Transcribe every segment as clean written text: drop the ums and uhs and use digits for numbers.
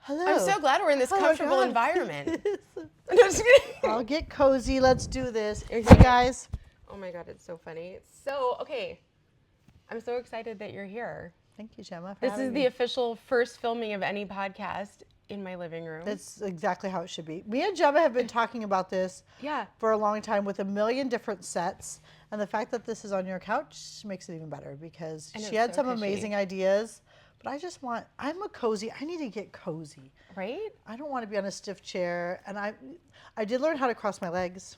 Hello. I'm so glad we're in this comfortable God. environment. I'm just kidding. I'll get cozy. Let's do this. Hey, Okay. guys. Oh my God, it's so funny. So, okay. I'm so excited that you're here. Thank you, Gemma, for This having is me. the official first filming of any podcast in my living room. That's exactly how it should be. Me and Gemma have been talking about this Yeah. for a long time with a million different sets. And the fact that this is on your couch makes it even better because And she it's had so some cushy. amazing ideas. But I'm a cozy. I need to get cozy. Right? I don't want to be on a stiff chair. And I did learn how to cross my legs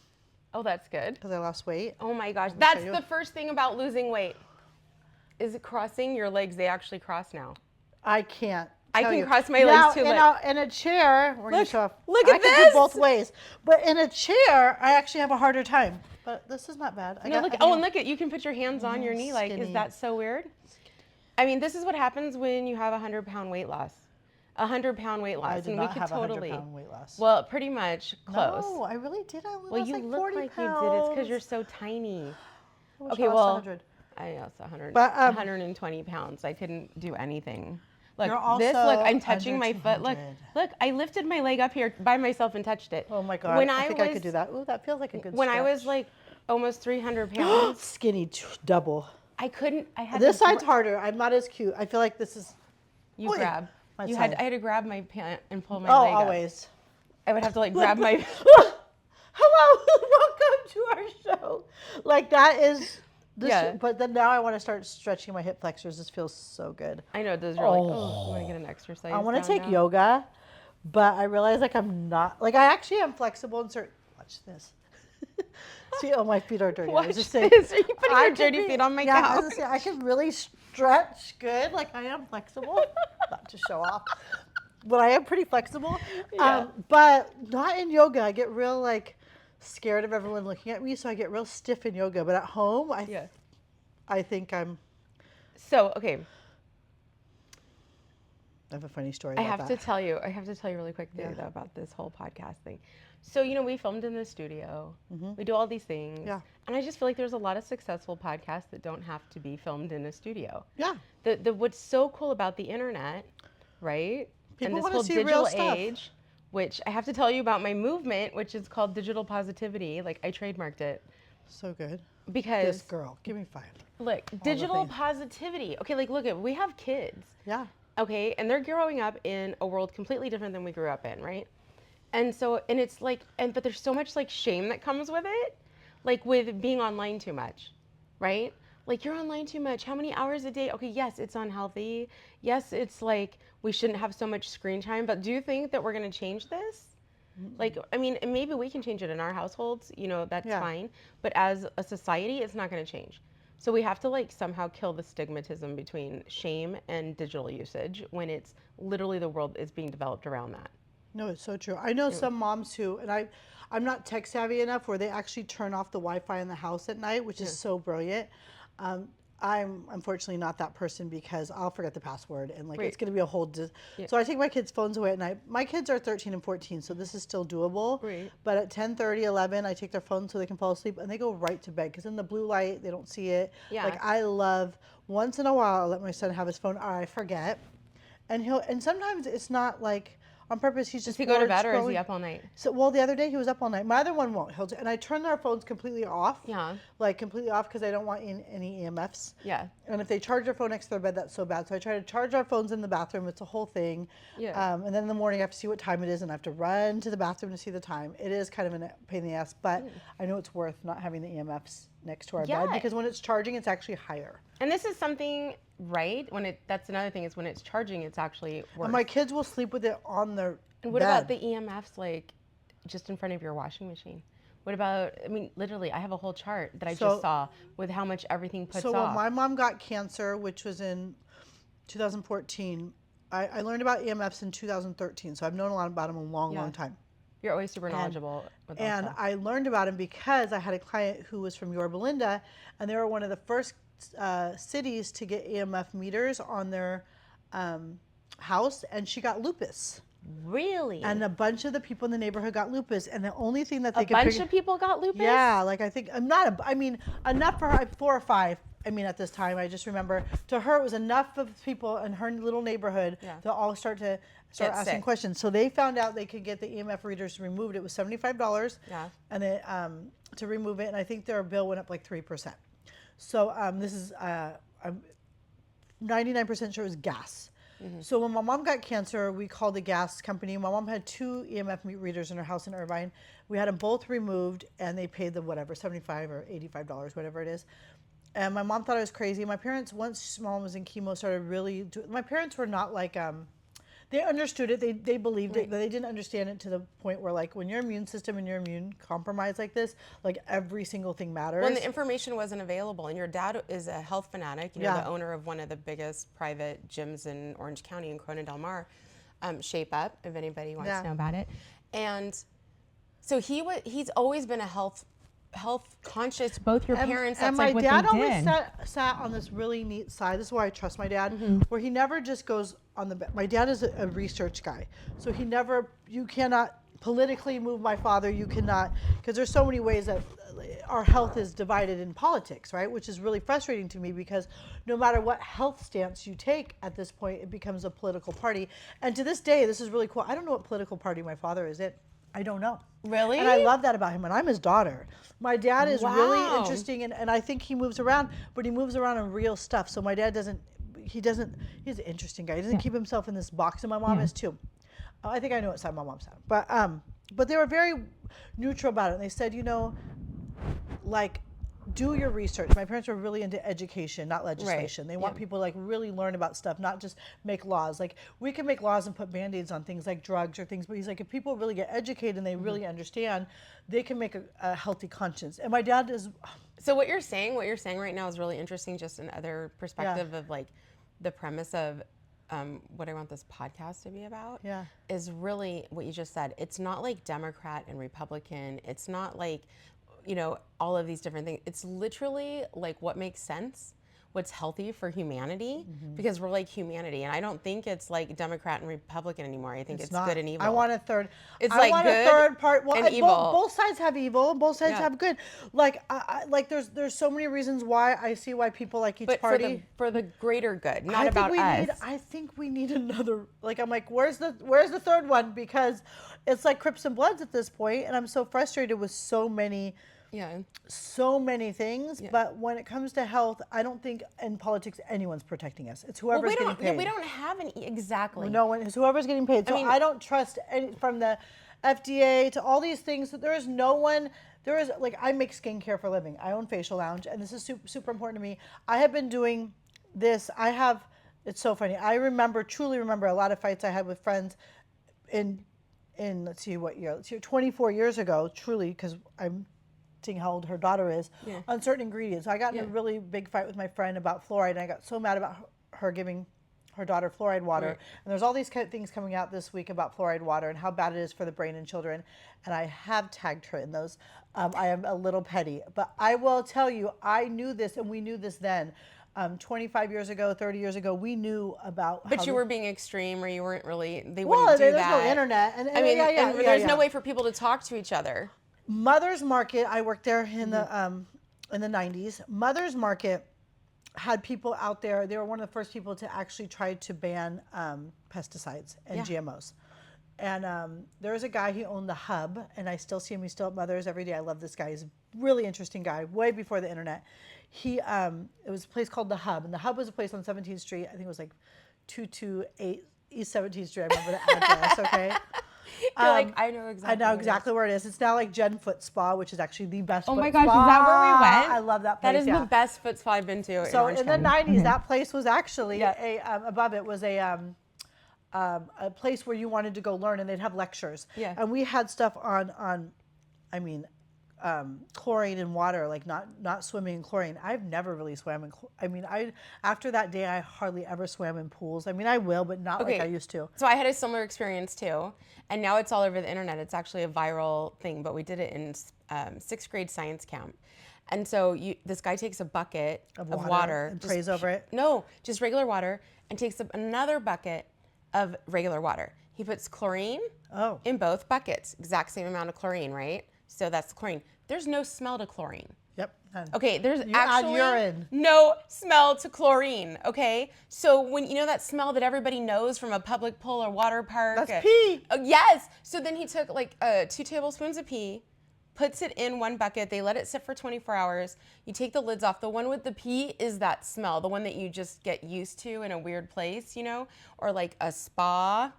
Oh, that's good. because I lost weight. Oh my gosh. me That's show you. the first thing about losing weight. Is it crossing your legs? They actually cross now. I can't. I tell can you. cross my legs too, In a chair, we're going to show off. look I at can this. do both ways. But in a chair, I actually have a harder time. But this is not bad. No, look. Oh, and look at you can put your hands on your knee. Like, is skinny. that so weird? I mean, this is what happens when you have 100-pound weight loss. 100-pound weight loss, I did and not we could have totally. 100-pound weight loss. Well, pretty much close. No, I really did. I lost Well, you like look 40 like pounds. you did. It's because you're so tiny. I wish Okay, I lost well, 100. I lost 100, But, 120 pounds. I couldn't do anything. Look, You're this. also Look, I'm touching under my foot. Look, 200. look. I lifted my leg up here by myself and touched it. Oh my God. When I think I was- could do that. Ooh, that feels like a good When I was stretch. like almost 300 pounds, Skinny double. I couldn't. I had This to side's harder. I'm not as cute. I feel like this is. You Oy, grab. my You side. had. I had to grab my pant and pull my Oh, leg up. always. I would have to like grab my. Hello, welcome to our show. Like that is. This, Yeah. But then now I want to start stretching my hip flexors. This feels so good. I know it does. You're like, oh, you want to get an exercise. I want to down take now? yoga, but I realize like I'm not. Like I actually am flexible in certain. Watch this. See, oh, my feet are dirty. I Watch was this. just saying. Are you putting your dirty feet on my Yeah, I couch? was gonna say, I can really stretch good. Like I am flexible. Not to show off, but I am pretty flexible. Yeah. But not in yoga. I get real like scared of everyone looking at me, so I get real stiff in yoga. But at home, I think I'm. So okay, I have a funny story. I about have that. to tell you. I have to tell you really quick though about this whole podcast thing. So we filmed in the studio. We do all these things. Yeah. And I just feel like there's a lot of successful podcasts that don't have to be filmed in a studio. Yeah. The what's so cool about the internet, right? People and this wanna whole see digital real stuff. age, which I have to tell you about my movement, which is called digital positivity. Like I trademarked it So good. because This girl, give me 5. look, digital things. positivity. Okay, like look at we have kids. Yeah. Okay, and they're growing up in a world completely different than we grew up in, right? And so, and it's like, but there's so much like shame that comes with it, like with being online too much, right? Like you're online too much. How many hours a day? Okay, yes, it's unhealthy. Yes, it's like we shouldn't have so much screen time, but do you think that we're gonna change this? Like, I mean, and maybe we can change it in our households, that's Yeah. fine. But as a society, it's not gonna change. So we have to like somehow kill the stigmatism between shame and digital usage when it's literally the world is being developed around that. No, it's so true. I know some moms who, and I'm not tech savvy enough where they actually turn off the Wi-Fi in the house at night, which is so brilliant. I'm unfortunately not that person because I'll forget the password and like Right. it's going to be a whole. So I take my kids' phones away at night. My kids are 13 and 14, so this is still doable. Right. But at 10:30, 11, I take their phones so they can fall asleep and they go right to bed because in the blue light they don't see it. Yeah. Like I love once in a while I'll let my son have his phone or I forget, and sometimes it's not like on purpose. He's Does just he go to bored bed or is he scrolling. up all night? So, well, the other day he was up all night. My other one won't. And I turn their phones completely off. Yeah. Like completely off because I don't want any EMFs. Yeah. And if they charge their phone next to their bed, that's so bad. So I try to charge our phones in the bathroom. It's a whole thing. Yeah. And then in the morning I have to see what time it is and I have to run to the bathroom to see the time. It is kind of a pain in the ass, but I know it's worth not having the EMFs next to our Yeah. bed because when it's charging, it's actually higher. And this is something, right? That's another thing is when it's charging, it's actually worse. And my kids will sleep with it on their And what bed. about the EMFs like just in front of your washing machine? What about, I mean, literally, I have a whole chart that I just saw with how much everything puts So off. when my mom got cancer, which was in 2014, I learned about EMFs in 2013. So I've known a lot about them a long time. You're always super knowledgeable with that And stuff. I learned about them because I had a client who was from Yorba Linda, and they were one of the first cities to get EMF meters on their house, and she got lupus. Really? And a bunch of the people in the neighborhood got lupus, and the only thing that they a could bunch figure, of people got lupus? yeah, like I think enough for her, 4 or 5. I mean, at this time, I just remember to her it was enough of people in her little neighborhood to all start to, start Get asking sick. questions. So they found out they could get the EMF readers removed. It was $75, Yeah. and then to remove it, and I think their bill went up like 3%. So this is I'm 99% sure it was gas. So when my mom got cancer, we called the gas company. My mom had 2 EMF readers in her house in Irvine. We had them both removed, and they paid the whatever, $75 or $85, whatever it is. And my mom thought I was crazy. My parents, once mom was in chemo, started really. My parents were not like. They understood it. They believed it, but they didn't understand it to the point where, like, when your immune system and your immune compromised like this, like every single thing matters. When the information wasn't available, and your dad is a health fanatic, you know, the owner of one of the biggest private gyms in Orange County in Corona Del Mar, Shape Up, if anybody wants to know about it. And so he's always been a health conscious. Both your parents, that's and like my what dad they always did. sat on this really neat side. This is why I trust my dad, where he never just goes on the. My dad is a research guy, so he never. You cannot politically move my father. You cannot, because there's so many ways that our health is divided in politics, right? Which is really frustrating to me, because no matter what health stance you take at this point, it becomes a political party. And to this day, this is really cool. I don't know what political party my father is in. I don't know. Really? And I love that about him. And I'm his daughter. My dad is really Wow. interesting, and I think he moves around, but he moves around on real stuff. So my dad doesn't, he's an interesting guy. He doesn't keep himself in this box, and my mom is too. I think I know what side my mom's on. But they were very neutral about it. And they said, you know, like, do your research. My parents were really into education, not legislation. They want people to, like, really learn about stuff, not just make laws. Like, we can make laws and put Band-Aids on things like drugs or things, but he's like, if people really get educated and they really understand, they can make a healthy conscience. And my dad is. So what you're saying right now is really interesting, just another perspective of, like, the premise of what I want this podcast to be about is really what you just said. It's not like Democrat and Republican. It's not like, you know, all of these different things. It's literally like what makes sense, what's healthy for humanity, because we're like humanity. And I don't think it's like Democrat and Republican anymore. I think it's not. good and evil. I want a third. It's I like want good a third part. Well, and evil. Both sides have evil, and both sides have good. Like, like there's so many reasons why I see why people like each party. For the greater good, not about us. I think we need another. Like, I'm like, where's the third one? Because it's like Crips and Bloods at this point, and I'm so frustrated with so many things. But when it comes to health, I don't think in politics anyone's protecting us. It's whoever's getting paid. We don't have any, exactly. No one. It's whoever's getting paid. So I don't trust any, from the FDA to all these things. There is no one. There is, like, I make skincare for a living. I own Facial Lounge, and this is super, super important to me. I have been doing this. It's so funny. I truly remember a lot of fights I had with friends in let's see what year. 24 years ago, truly, because I'm seeing how old her daughter is, on certain ingredients. So I got in a really big fight with my friend about fluoride, and I got so mad about her giving her daughter fluoride water. Right. And there's all these kind of things coming out this week about fluoride water and how bad it is for the brain in children. And I have tagged her in those. I am a little petty, but I will tell you, I knew this, and we knew this then. 25 years ago, 30 years ago, we knew about. But you were being extreme, or you weren't really. They well, wouldn't do there's that. no internet, and I mean, and there's no way for people to talk to each other. Mother's Market. I worked there in the 90s. Mother's Market had people out there. They were one of the first people to actually try to ban pesticides and GMOs. And there was a guy, he owned the Hub, and I still see him. He's still at Mother's every day. I love this guy. He's a really interesting guy, way before the internet. It was a place called the Hub, and the Hub was a place on 17th Street. I think it was like 228 East 17th Street. I remember the address. Okay. You're like, I know exactly where it is. It's now like Jen Foot Spa, which is actually the best. Oh foot my gosh, spa. is that where we went? I love that place. That is the best foot spa I've been to. So in the 90s, that place was actually above it was a place where you wanted to go learn, and they'd have lectures. Yeah. And we had stuff on chlorine in water, like not swimming in chlorine. I've never really swam in after that day, I hardly ever swam in pools. I mean, I will, but not like I used to. So I had a similar experience too, and now it's all over the internet. It's actually a viral thing, but we did it in 6th grade science camp. And so this guy takes a bucket of water and prays over it. No, just regular water, and takes up another bucket of regular water. He puts chlorine in both buckets, exact same amount of chlorine, right? So that's chlorine. There's no smell to chlorine. Yep. None. Okay, there's You add actually urine. no smell to chlorine, okay? So when you know that smell that everybody knows from a public pool or water park? That's pee. Yes. So then he took like 2 tablespoons of pee, puts it in one bucket. They let it sit for 24 hours. You take the lids off. The one with the pee is that smell, the one that you just get used to in a weird place, you know? Or like a spa,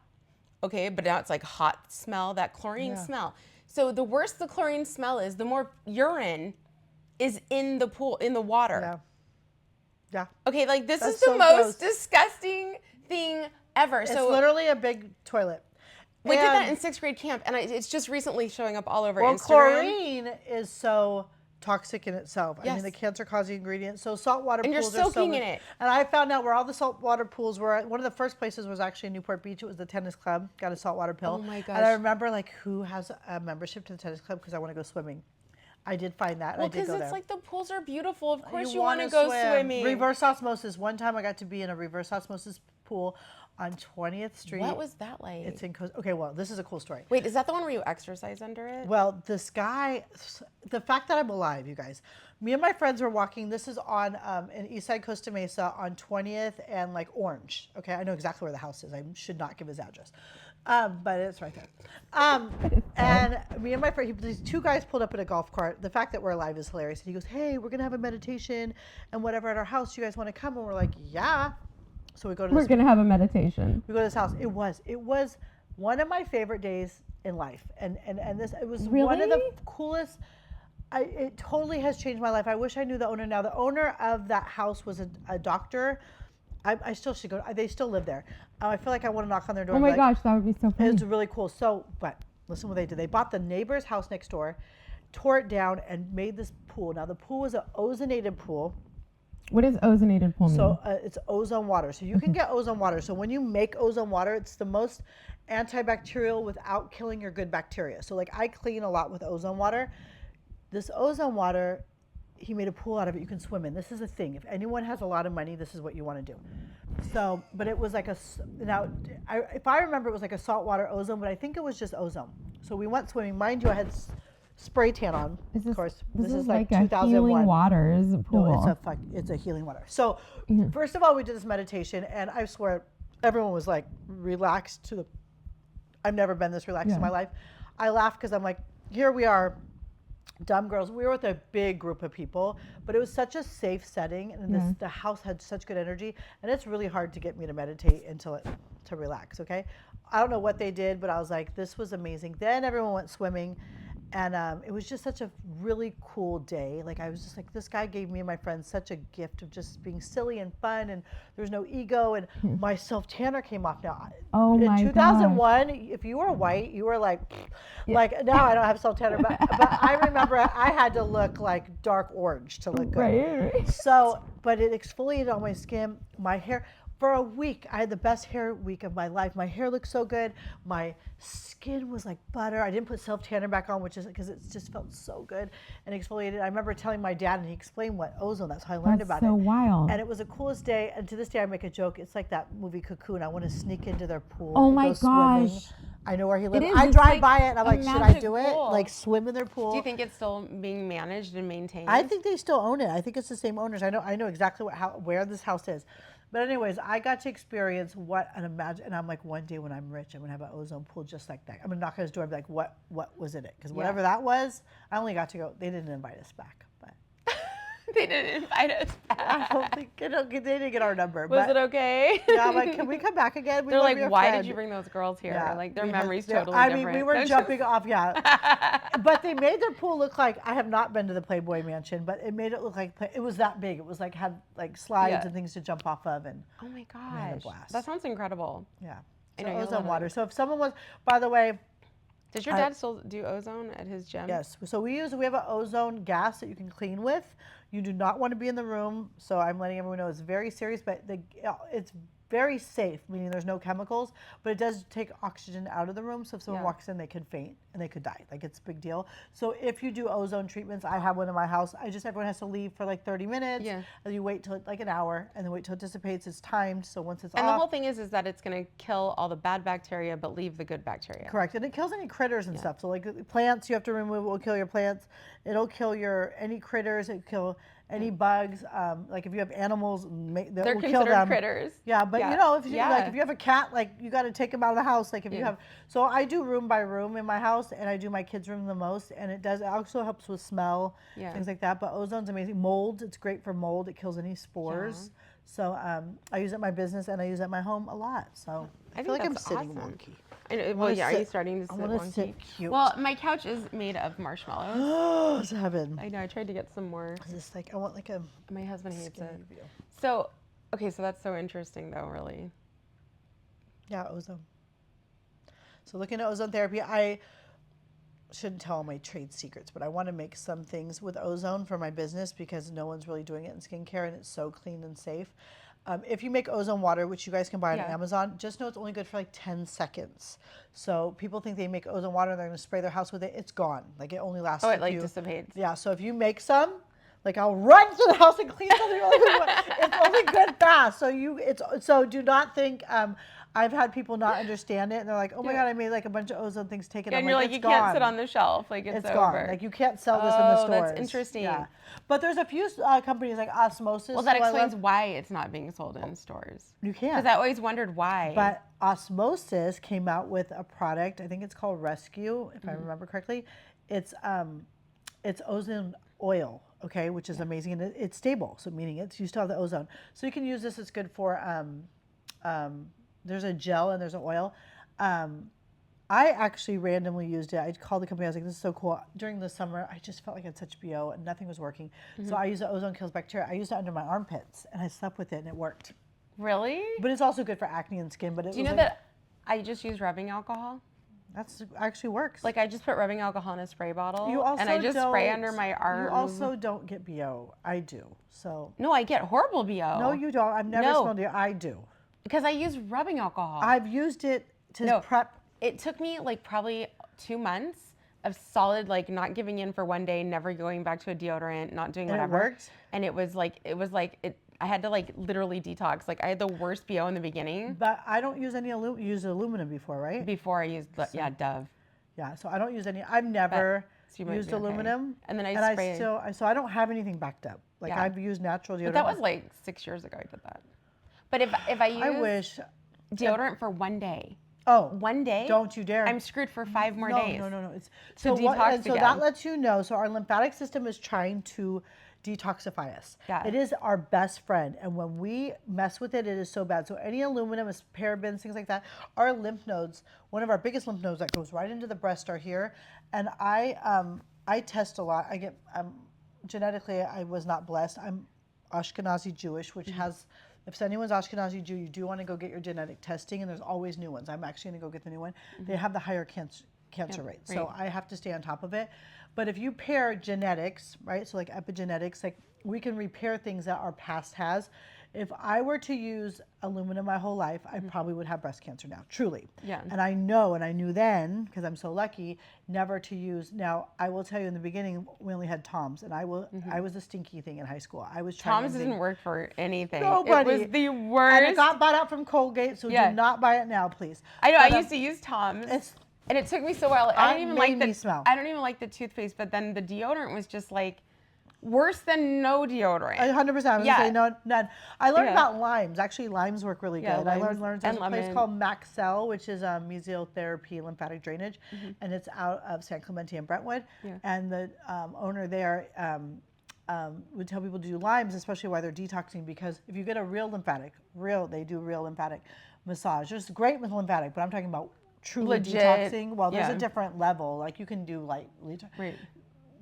okay? But now it's like hot smell, that chlorine smell. So the worse the chlorine smell is, the more urine is in the pool, in the water. Yeah. Yeah. Okay, like this That's is the so most gross. disgusting thing ever. It's So literally a big toilet. we did that in 6th grade camp, and it's just recently showing up all over Well, Instagram. chlorine is so toxic in itself. I Yes. mean, the cancer-causing ingredient. So saltwater And you're pools are so soaking in much- it. And I found out where all the saltwater pools were. One of the first places was actually Newport Beach. It was the tennis club. Got a saltwater pill. Oh my And I gosh. remember like who has a membership to the tennis club because I want to go swimming. I did find that. And Well, I did because go it's there. like the pools are beautiful. Of course you want to wanna go swim. swimming. Reverse osmosis. One time I got to be in a reverse osmosis pool on 20th Street. What was that like? It's in Coast. Okay, well, this is a cool story. Wait, is that the one where you exercise under it? Well, this guy, the fact that I'm alive, you guys. Me and my friends were walking. This is on in Eastside Costa Mesa on 20th and like Orange. Okay, I know exactly where the house is. I should not give his address, but it's right there. And me and my friend, these 2 guys pulled up in a golf cart. The fact that we're alive is hilarious. And he goes, "Hey, we're gonna have a meditation and whatever at our house. You guys want to come?" And we're like, "Yeah." So we go to We're this. gonna have a meditation. We go to this house. It was one of my favorite days in life, and this it was one of the Really? coolest. It totally has changed my life. I wish I knew the owner now. The owner of that house was a doctor. I still should go. They still live there. I feel like I want to knock on their door. Oh and my be like, gosh, that would be so funny. it's really cool. So, but listen what they did. They bought the neighbor's house next door, tore it down, and made this pool. Now the pool was an ozonated pool. What does ozonated pool mean? So it's ozone water. So you can get ozone water. So when you make ozone water, it's the most antibacterial without killing your good bacteria. So like I clean a lot with ozone water. This ozone water, he made a pool out of it you can swim in. This is a thing. If anyone has a lot of money, this is what you want to do. So, but it was like if I remember, it was like a saltwater ozone, but I think it was just ozone. So we went swimming. Mind you, I had spray tan on. Is this, of course, this is like like a 2001. healing waters pool. No, it's a healing water. So first of all, we did this meditation, and I swear, everyone was like relaxed to the. I've never been this relaxed in my life. I laughed because I'm like, here we are, dumb girls. We were with a big group of people, but it was such a safe setting, and the house had such good energy, and it's really hard to get me to meditate to relax. Okay, I don't know what they did, but I was like, this was amazing. Then everyone went swimming. And it was just such a really cool day. Like I was just like, this guy gave me and my friends such a gift of just being silly and fun, and there's no ego. And my self tanner came off now. Oh in my 2001, if you were white, you were like now I don't have self tanner, but I remember I had to look like dark orange to look good. Right. So, but it exfoliated on my skin, my hair. For a week, I had the best hair week of my life. My hair looked so good. My skin was like butter. I didn't put self tanner back on, which is because it just felt so good and exfoliated. I remember telling my dad, and he explained what ozone. That's how I learned about so it. wild. And it was the coolest day. And to this day, I make a joke. It's like that movie Cocoon. I want to sneak into their pool. Oh and my go swimming. gosh. I know where he lives. is. I It's drive like by it, and I'm a like, should I magic do it? pool. Like swim in their pool. Do you think it's still being managed and maintained? I think they still own it. I think it's the same owners. I know exactly where this house is. But anyways, I got to experience what an imagine, and I'm like, one day when I'm rich, I'm gonna have an ozone pool just like that. I'm gonna knock on his door and be like, what was in it? Because whatever that was, I only got to go. They didn't invite us back, but They didn't invite us back. I don't think they didn't get our number. Was but, it okay? Yeah, I'm like, can we come back again? We They're wanna like, be a why friend." did you bring those girls here? Yeah, Like their we had- memory's yeah, totally I different. mean, we were Don't you- jumping off, yeah. But they made their pool look like, I have not been to the Playboy Mansion, but it made it look like it was that big. It was like had like slides Yeah. and things to jump off of, and Oh my had a gosh, blast. that sounds incredible. yeah. I So know, you'll ozone love it. water. So if someone was, by the way, Does your dad still do ozone at his gym? yes. So we have an ozone gas that you can clean with. You do not want to be in the room. So I'm letting everyone know it's very serious, but it's very safe, meaning there's no chemicals, but it does take oxygen out of the room. So if someone walks in, they could faint and they could die. Like, it's a big deal. So if you do ozone treatments, I have one in my house. Everyone has to leave for like 30 minutes. Yeah. And you wait till like an hour and then wait till it dissipates. It's timed. So once it's And off. the whole thing is that it's going to kill all the bad bacteria, but leave the good bacteria. Correct. And it kills any critters and stuff. So like plants, you have to remove, it will kill your plants. It'll kill any critters. It'll kill any bugs. Like if you have animals, They're will kill considered them. critters. Yeah, but Yeah. you know, if you Yeah. like, if you have a cat, like you got to take them out of the house. Like if you have, so I do room by room in my house, and I do my kids' room the most, and it also helps with smell, things like that. But ozone's amazing. Mold, it's great for mold. It kills any spores. So I use it in my business and I use it at my home a lot. So I feel like I'm sitting wonky. Well, yeah, are you starting to sit I want to wonky? sit cute. Well, my couch is made of marshmallows. Oh, it's heaven. I know, I tried to get some more. Is this like, I want like a My husband hates skinny it. view. So, okay, so that's so interesting though, really. Yeah, ozone. So looking at ozone therapy, I shouldn't tell all my trade secrets, but I want to make some things with ozone for my business because no one's really doing it in skincare and it's so clean and safe. If you make ozone water, which you guys can buy on Amazon, just know it's only good for like 10 seconds. So people think they make ozone water and they're going to spray their house with it. It's gone. Like it only lasts. Oh, it like dissipates. Yeah. So if you make some, like I'll run to the house and clean something really quick. It's only good fast. So do not think. I've had people not understand it, and they're like, "Oh my God, I made like a bunch of ozone things. Take it." And I'm you're like, it's you gone. can't sit on the shelf. Like it's over. Gone. Like you can't sell this in the stores. Oh, that's interesting. Yeah. But there's a few companies like Osmosis. Well, that who I explains love. why it's not being sold in stores. You can't. Because I always wondered why. But Osmosis came out with a product. I think it's called Rescue, if I remember correctly. It's ozone oil, okay, which is amazing, and it's stable. So meaning you still have the ozone. So you can use this. It's good for. There's a gel and there's an oil. I actually randomly used it. I called the company. I was like, "This is so cool." During the summer, I just felt like I had such BO and nothing was working. So I used the ozone kills bacteria. I used it under my armpits and I slept with it and it worked. Really? But it's also good for acne and skin. But Do you know that I just use rubbing alcohol? That's actually works. Like I just put rubbing alcohol in a spray bottle, You also and I just spray don't- under my arms. You also don't get BO. I do. So No, I get horrible BO. no, you don't. I've never No. smelled you. I do. Because I use rubbing alcohol. I've used it to prep. It took me like probably 2 months of solid, like not giving in for one day, never going back to a deodorant, not doing And it whatever. worked? And it was like I had to like literally detox. Like I had the worst BO in the beginning But I don't use any aluminum. You used aluminum before, right? before I used Dove. Yeah. So I don't use any. I've never So you might used be okay. aluminum. And then I and spray. so I don't have anything backed up. Like Yeah. I've used natural deodorant. But that was like 6 years ago I did that. But if I use I wish. deodorant for one day, Oh. one day, Don't you dare. I'm screwed for 5 more no, days. No. It's To detox and so again. that lets you know. So our lymphatic system is trying to detoxify us. Yeah. It is our best friend, and when we mess with it, it is so bad. So any aluminum, parabens, things like that. Our lymph nodes, one of our biggest lymph nodes that goes right into the breast, are here. And I test a lot. I get genetically, I was not blessed. I'm Ashkenazi Jewish, which has. If anyone's Ashkenazi Jew, you do want to go get your genetic testing, and there's always new ones. I'm actually going to go get the new one. They have the higher cancer rate, so I have to stay on top of it. But if you pair genetics, right, so like epigenetics, like we can repair things that our past has. If I were to use aluminum my whole life, I probably would have breast cancer now, truly. Yeah. And I know, and I knew then, because I'm so lucky, never to use. Now, I will tell you in the beginning, we only had Toms, and I was a stinky thing in high school. I was trying Tom's doesn't work for anything. Nobody. It was the worst. And it got bought out from Colgate, so Yeah. do not buy it now, please. I know. But, I used to use Tom's, it's- and it took me so while. I don't even made like me the smell. I don't even like the toothpaste, but then the deodorant was just like worse than no deodorant. 100%. I was Yeah. gonna say no, none. I learned Yeah. about limes. Actually, limes work really Yeah, good. I limes learned and there's a place lemon. called Maxell, which is mesotherapy lymphatic drainage, Mm-hmm. and it's out of San Clemente and Brentwood. Yeah. And the owner there would tell people to do limes, especially while they're detoxing, because if you get a they do real lymphatic massage. There's great with lymphatic, but I'm talking about truly Legit, detoxing. Well, there's yeah. a different level. Like you can do like Right.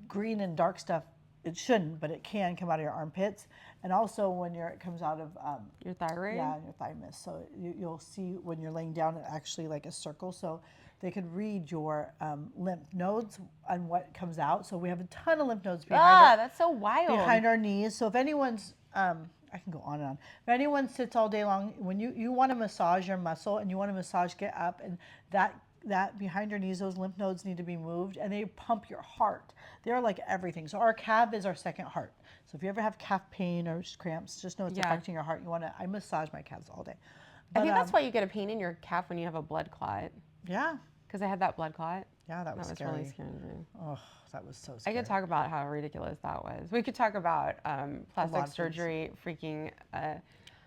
green and dark stuff. It shouldn't, but it can come out of your armpits, and also when it comes out of Your thyroid. yeah, your thymus. So you'll see when you're laying down, it actually like a circle. So they could read your lymph nodes and what comes out. So we have a ton of lymph nodes behind That's so wild. behind our knees. So if anyone's, I I can go on and on. If anyone sits all day long, when you want to massage your muscle and you want to massage, get up, and that behind your knees, those lymph nodes need to be moved, and they pump your heart. They're like everything. So our calf is our second heart. So if you ever have calf pain or cramps, just know it's affecting your heart. I massage my calves all day. But, I think that's why you get a pain in your calf when you have a blood clot. Yeah. Because I had that blood clot. Yeah, that was scary. Really scary. Oh, that was so scary. I could talk about how ridiculous that was. We could talk about plastic surgery, freaking,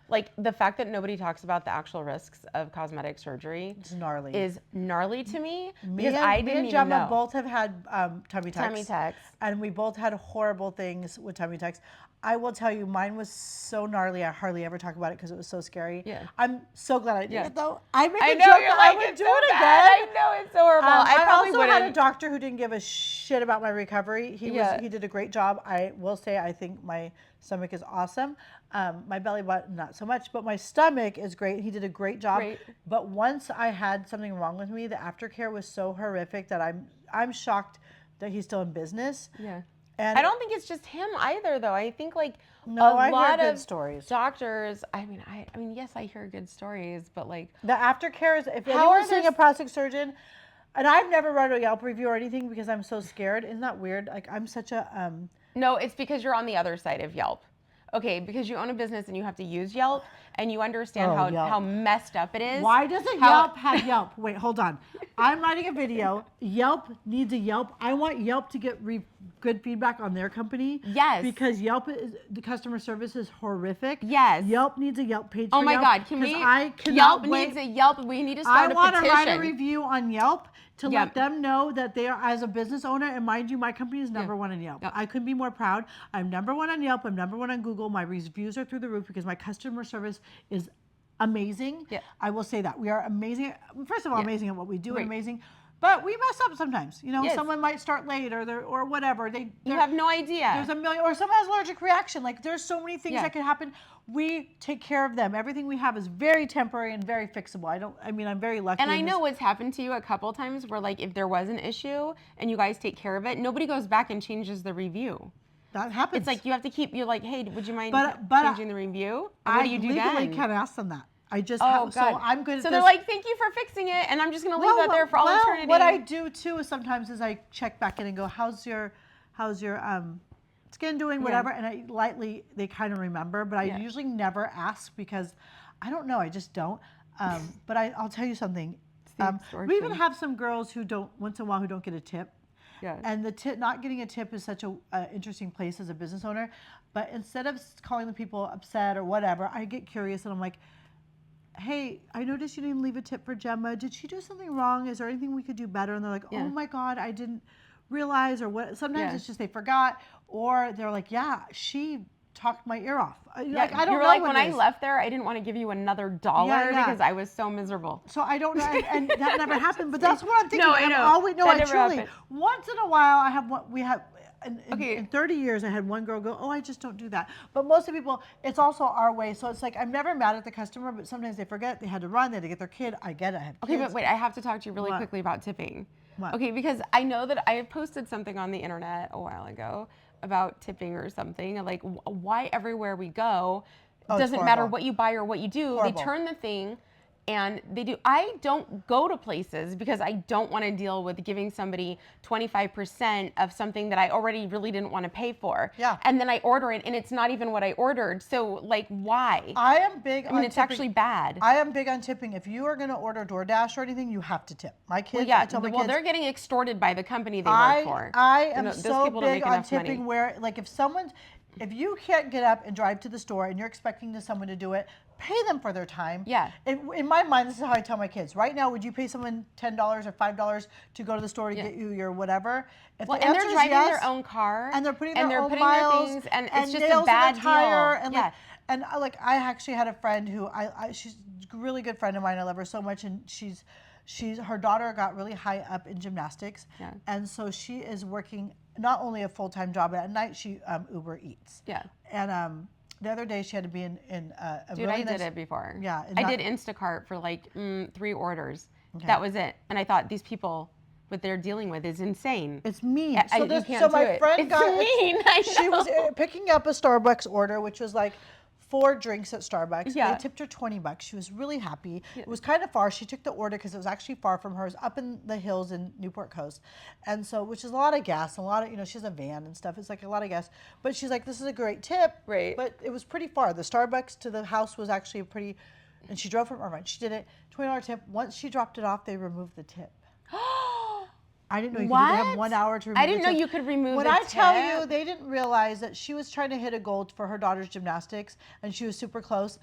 like the fact that nobody talks about the actual risks of cosmetic surgery. It's gnarly. Is gnarly to me. Me and Gemma both have had tummy tucks. Tummy tucks. And we both had horrible things with tummy tucks. I will tell you, mine was so gnarly. I hardly ever talk about it because it was so scary. Yeah. I'm so glad I did it though. I know, you're like, I would it's do so it again. bad. I know, it's so horrible. I probably also wouldn't. had a doctor who didn't give a shit about my recovery. He did a great job. I will say I think my stomach is awesome. My belly button not so much, but my stomach is great. He did a great job. But once I had something wrong with me, the aftercare was so horrific that I'm shocked that he's still in business. Yeah. And I don't think it's just him either, though. I think like I lot hear of good stories. Doctors. I mean, yes, I hear good stories, but like the aftercare is if anyone's seeing a plastic surgeon, and I've never read a Yelp review or anything because I'm so scared. Isn't that weird? Like I'm such a No, it's because you're on the other side of Yelp. Okay, because you own a business and you have to use Yelp and you understand how messed up it is. Why doesn't Yelp have Yelp? Wait, hold on. I'm writing a video. Yelp needs a Yelp. I want Yelp to get good feedback on their company. Yes. Because the customer service is horrific. Yes. Yelp needs a Yelp page. Oh my God, Yelp needs a Yelp. We need to start a petition. I want to write a review on Yelp to let them know that they are, as a business owner, and mind you, my company is number one on Yelp. I couldn't be more proud. I'm number one on Yelp. I'm number one on Google. My reviews are through the roof because my customer service is amazing. Yeah. I will say that. We are amazing. First of all, amazing at what we do and amazing. But we mess up sometimes. You know, someone might start late or whatever. You have no idea. There's a million, or someone has an allergic reaction. Like there's so many things that can happen. We take care of them. Everything we have is very temporary and very fixable. I'm very lucky. And I know what's happened to you a couple times where like if there was an issue and you guys take care of it, nobody goes back and changes the review. That happens. It's like you have to you're like, hey, would you mind changing the review? What do you do then? I legally can't ask them that. I just so I'm good at So they're like, thank you for fixing it, and I'm just going to leave that there for all eternity. What I do too is sometimes I check back in and go, how's your skin doing, whatever, and they kind of remember, but I usually never ask because I don't know, I just don't. But I'll tell you something. We even have some girls who once in a while don't get a tip. Yeah. And not getting a tip is such a interesting place as a business owner. But instead of calling the people upset or whatever, I get curious and I'm like, hey, I noticed you didn't leave a tip for Gemma. Did she do something wrong? Is there anything we could do better? And they're like, oh my God, I didn't realize, or what. Sometimes it's just they forgot, or they're like, yeah, she talked my ear off. Like, I don't know. Like, when I left there, I didn't want to give you another $1 because I was so miserable. So I don't know, and that never happened. But that's what I'm thinking. No, I know. I truly. Once in a while, we have. In 30 years, I had one girl go, oh, I just don't do that. But most of the people, it's also our way. So it's like, I'm never mad at the customer, but sometimes they forget, they had to run, they had to get their kid. I get it, I have kids. Okay, but wait, I have to talk to you really quickly about tipping. What? Okay, because I know that I posted something on the internet a while ago about tipping or something. Like, why everywhere we go, doesn't matter what you buy or what you do, they turn the thing. And they do. I don't go to places because I don't want to deal with giving somebody 25% of something that I already really didn't want to pay for. Yeah. And then I order it and it's not even what I ordered. So like, why? I am big on tipping. It's actually bad. I am big on tipping. If you are going to order DoorDash or anything, you have to tip. My kids, I tell my kids. They're getting extorted by the company they work for. I am so big on tipping where, like, if you can't get up and drive to the store and you're expecting someone to do it, pay them for their time. Yeah. In my mind, this is how I tell my kids. Right now, would you pay someone $10 or $5 to go to the store to get you your whatever? If and they're driving their own car. And they're putting their own miles. Their things, and it's just a bad deal. And I actually had a friend who she's a really good friend of mine. I love her so much, and her daughter got really high up in gymnastics, and so she is working not only a full-time job, but at night she Uber Eats. Yeah. And the other day she had to be in a Dude, really I did it before. Yeah. I did Instacart for like 3 orders. Okay. That was it. And I thought, these people, what they're dealing with is insane. It's mean. So my friend she was picking up a Starbucks order, which was like 4 drinks at Starbucks. Yeah. They tipped her $20. She was really happy. It was kind of far. She took the order because it was actually far from hers, up in the hills in Newport Coast, and so which is a lot of gas, a lot of she has a van and stuff. It's like a lot of gas, but she's like, this is a great tip. Right. But it was pretty far. The Starbucks to the house was actually pretty, and she drove from Irvine. She did it. $20 tip. Once she dropped it off, they removed the tip. I didn't know you could have 1 hour to remove I didn't the know tip. you could remove When the I tell tip. you, they didn't realize that she was trying to hit a goal for her daughter's gymnastics, and she was super close.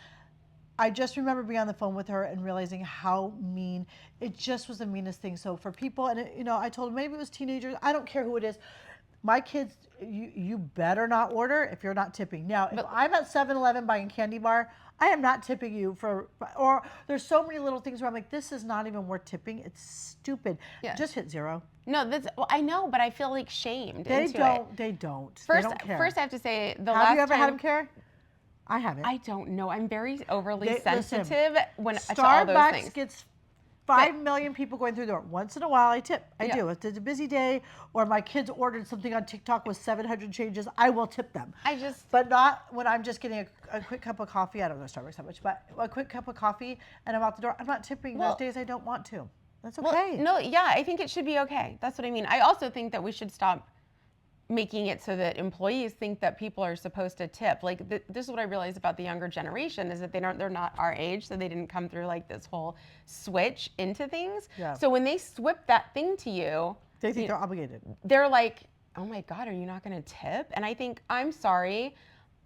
I just remember being on the phone with her and realizing how mean. It just was the meanest thing. So for people, and I told them maybe it was teenagers. I don't care who it is. My kids, you better not order if you're not tipping. Now, if I'm at 7-Eleven buying a candy bar, I am not tipping you or there's so many little things where I'm like, this is not even worth tipping. It's stupid. Yeah. Just hit 0. No, I know, but I feel like shamed. They into don't. It. They don't. First, they don't care. first I have to say Have you ever had them care? I haven't. I don't know. I'm very overly Listen, sensitive to all those things. Starbucks gets 5 million people going through the door. Once in a while, I tip. I do. If it's a busy day or my kids ordered something on TikTok with 700 changes, I will tip them. But not when I'm just getting a quick cup of coffee. I don't know Starbucks that much, but a quick cup of coffee and I'm out the door. I'm not tipping those days I don't want to. That's okay. No, yeah, I think it should be okay. That's what I mean. I also think that we should stop making it so that employees think that people are supposed to tip. Like this is what I realized about the younger generation is that they're not our age, so they didn't come through like this whole switch into things. Yeah. So when they whip that thing to you, they think they're obligated. They're like, oh my God, are you not going to tip? And I think, I'm sorry,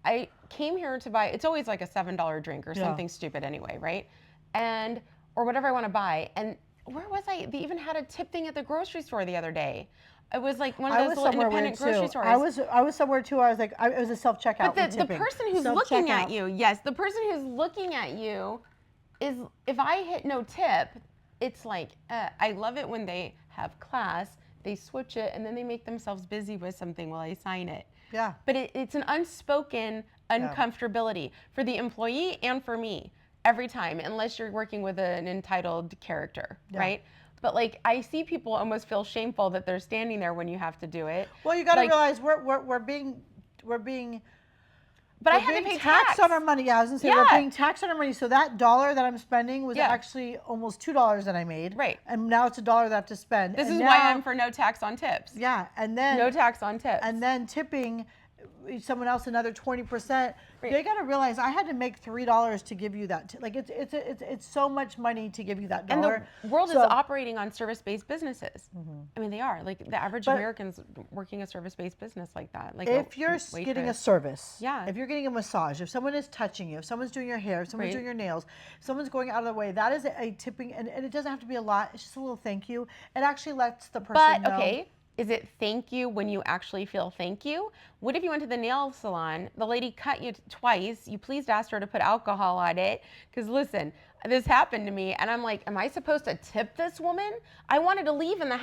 I came here to buy, it's always like a $7 drink or something stupid anyway, right? Or whatever I want to buy. And where was I? They even had a tip thing at the grocery store the other day. It was like one of those little independent grocery stores. I was somewhere too. I was like, it was a self-checkout. But the person who's looking at you, the person who's looking at you is, if I hit no tip, it's like, I love it when they have class, they switch it, and then they make themselves busy with something while I sign it. Yeah. But it's an unspoken uncomfortability for the employee and for me every time, unless you're working with an entitled character, right? But like, I see people almost feel shameful that they're standing there when you have to do it. Well, you got to realize we're being. But I had to pay tax on our money. Yeah, I was gonna say we're paying tax on our money. So that $1 that I'm spending was actually almost $2 that I made. Right. And now it's $1 that I have to spend. This is why I'm for no tax on tips. Yeah, and then no tax on tips. And then tipping someone else another 20%. Right. They got to realize I had to make $3 to give you that. Like it's so much money to give you that $1. And the world is operating on service-based businesses. I mean, they are. Like the average American's working a service-based business like that. Like if you're getting a service, if you're getting a massage, if someone is touching you, if someone's doing your hair, if someone's doing your nails, if someone's going out of the way, that is a tipping, and it doesn't have to be a lot. It's just a little thank you. It actually lets the person know. Okay. Is it thank you when you actually feel thank you? What if you went to the nail salon, the lady cut you twice, you please asked her to put alcohol on it? Because listen, this happened to me and I'm like, am I supposed to tip this woman? I wanted to leave in the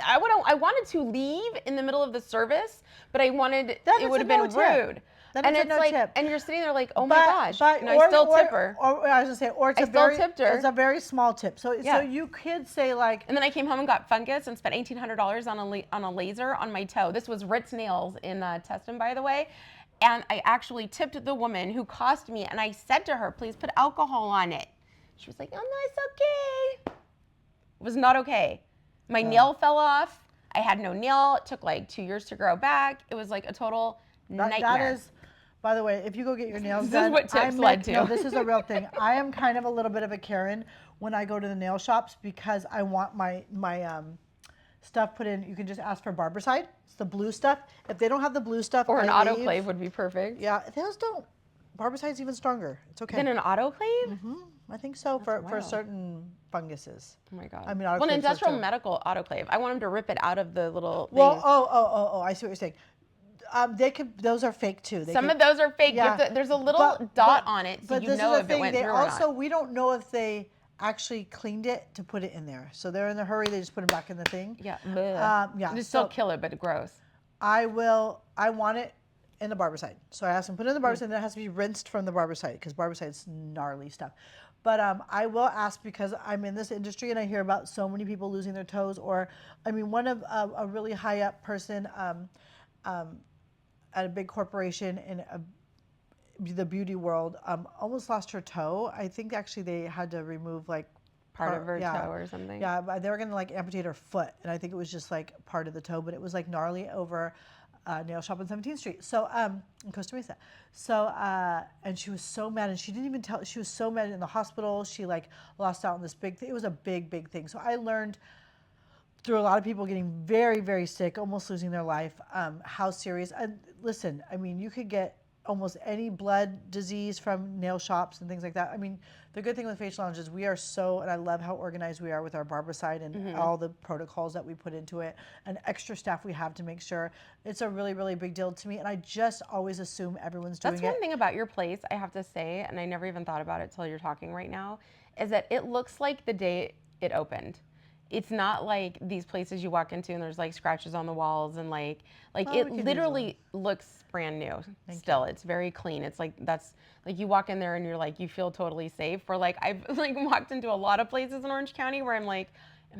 I wanted to leave in the middle of the service, but I wanted, it would have been rude. And it's like, and you're sitting there like, oh my gosh, and I still tip her. Or I was gonna say, or it's a very small tip. So you could say like. And then I came home and got fungus and spent $1,800 on a laser on my toe. This was Ritz Nails in Tustin, by the way. And I actually tipped the woman who cost me, and I said to her, please put alcohol on it. She was like, oh no, it's okay. It was not okay. My nail fell off. I had no nail. It took like 2 years to grow back. It was like a total nightmare. That is. By the way, if you go get your nails done, this is what tips led to. No, this is a real thing. I am kind of a little bit of a Karen when I go to the nail shops because I want my stuff put in. You can just ask for Barbicide. It's the blue stuff. If they don't have the blue stuff, or an autoclave would be perfect. Yeah, those don't. Barbicide's even stronger. It's okay. Than an autoclave? I think so for certain funguses. Oh my God. I mean, well, an industrial medical autoclave. I want them to rip it out of the little thing. Well, I see what you're saying. Those are fake too. Some of those are fake. Yeah. There's a little dot on it, so you know if it went through or not. We don't know if they actually cleaned it to put it in there. So they're in a hurry. They just put it back in the thing. Yeah. You still kill it, but gross. I want it in the Barbicide. So I asked them put it in the Barbicide, and it has to be rinsed from the Barbicide because Barbicide's gnarly stuff. But I will ask because I'm in this industry and I hear about so many people losing their toes. Or, I mean, one of a really high up person at a big corporation the beauty world almost lost her toe. I think actually they had to remove like Part of her toe or something. Yeah, but they were gonna like amputate her foot, and I think it was just like part of the toe, but it was like gnarly over nail shop on 17th Street. So in Costa Mesa. So and she was so mad, and she didn't even tell. She was so mad in the hospital. She like lost out on this big thing. It was a big thing. So I learned through a lot of people getting very sick, almost losing their life, how serious. And listen, I mean, you could get almost any blood disease from nail shops and things like that. I mean, the good thing with Facial Lounge is we are so, and I love how organized we are with our barbicide and all the protocols that we put into it and extra staff we have to make sure. It's a really big deal to me, and I just always assume everyone's doing it. That's one thing about your place, I have to say, and I never even thought about it till you're talking right now, is that it looks like the day it opened. It's not like these places you walk into and there's like scratches on the walls and like it literally looks brand new. Still, it's very clean. It's like that's like you walk in there and you're like you feel totally safe. Where like I've like walked into a lot of places in Orange County where I'm like,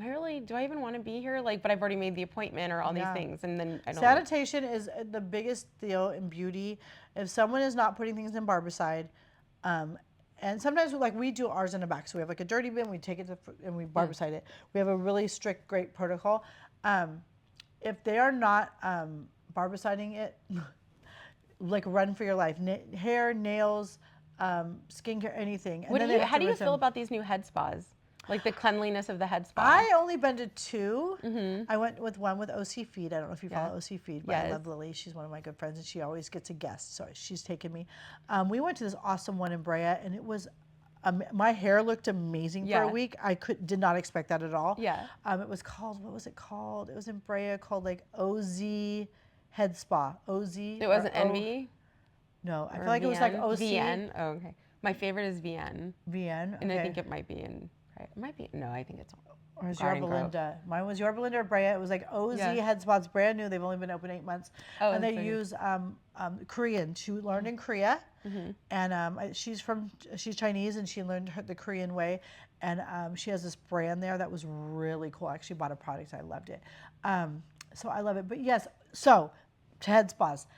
do I even want to be here? Like, but I've already made the appointment or all these things, and then I don't. Sanitation is the biggest deal in beauty. If someone is not putting things in barbicide, and sometimes like we do ours in the back, so we have like a dirty bin, we take it and we barbicide it. We have a really strict, great protocol. If they are not barbiciding it, like run for your life. Hair, nails, skincare, anything. And How do you feel about these new head spas? Like the cleanliness of the head spa. I only been to 2. I went with one with OC Feed. I don't know if you follow OC Feed, but I love Lily. She's one of my good friends, and she always gets a guest, so she's taken me. We went to this awesome one in Brea, and it was, my hair looked amazing for a week. I did not expect that at all. Yeah. It was called, what was it called? It was in Brea called like OZ Head Spa. OZ. It wasn't Envy? No, I feel like it was like OC. VN. Oh, okay. My favorite is VN. VN. And I think it might be in. It might be. No, I think it's. Or is Yorba Linda? Mine was Yorba Linda or Brea. It was like OZ Head Spa's brand new. They've only been open 8 months. Oh, and they use Korean. She learned in Korea, and she's Chinese, and she learned the Korean way. And she has this brand there that was really cool. I actually bought a product. I loved it. So I love it. But yes, so to head spas.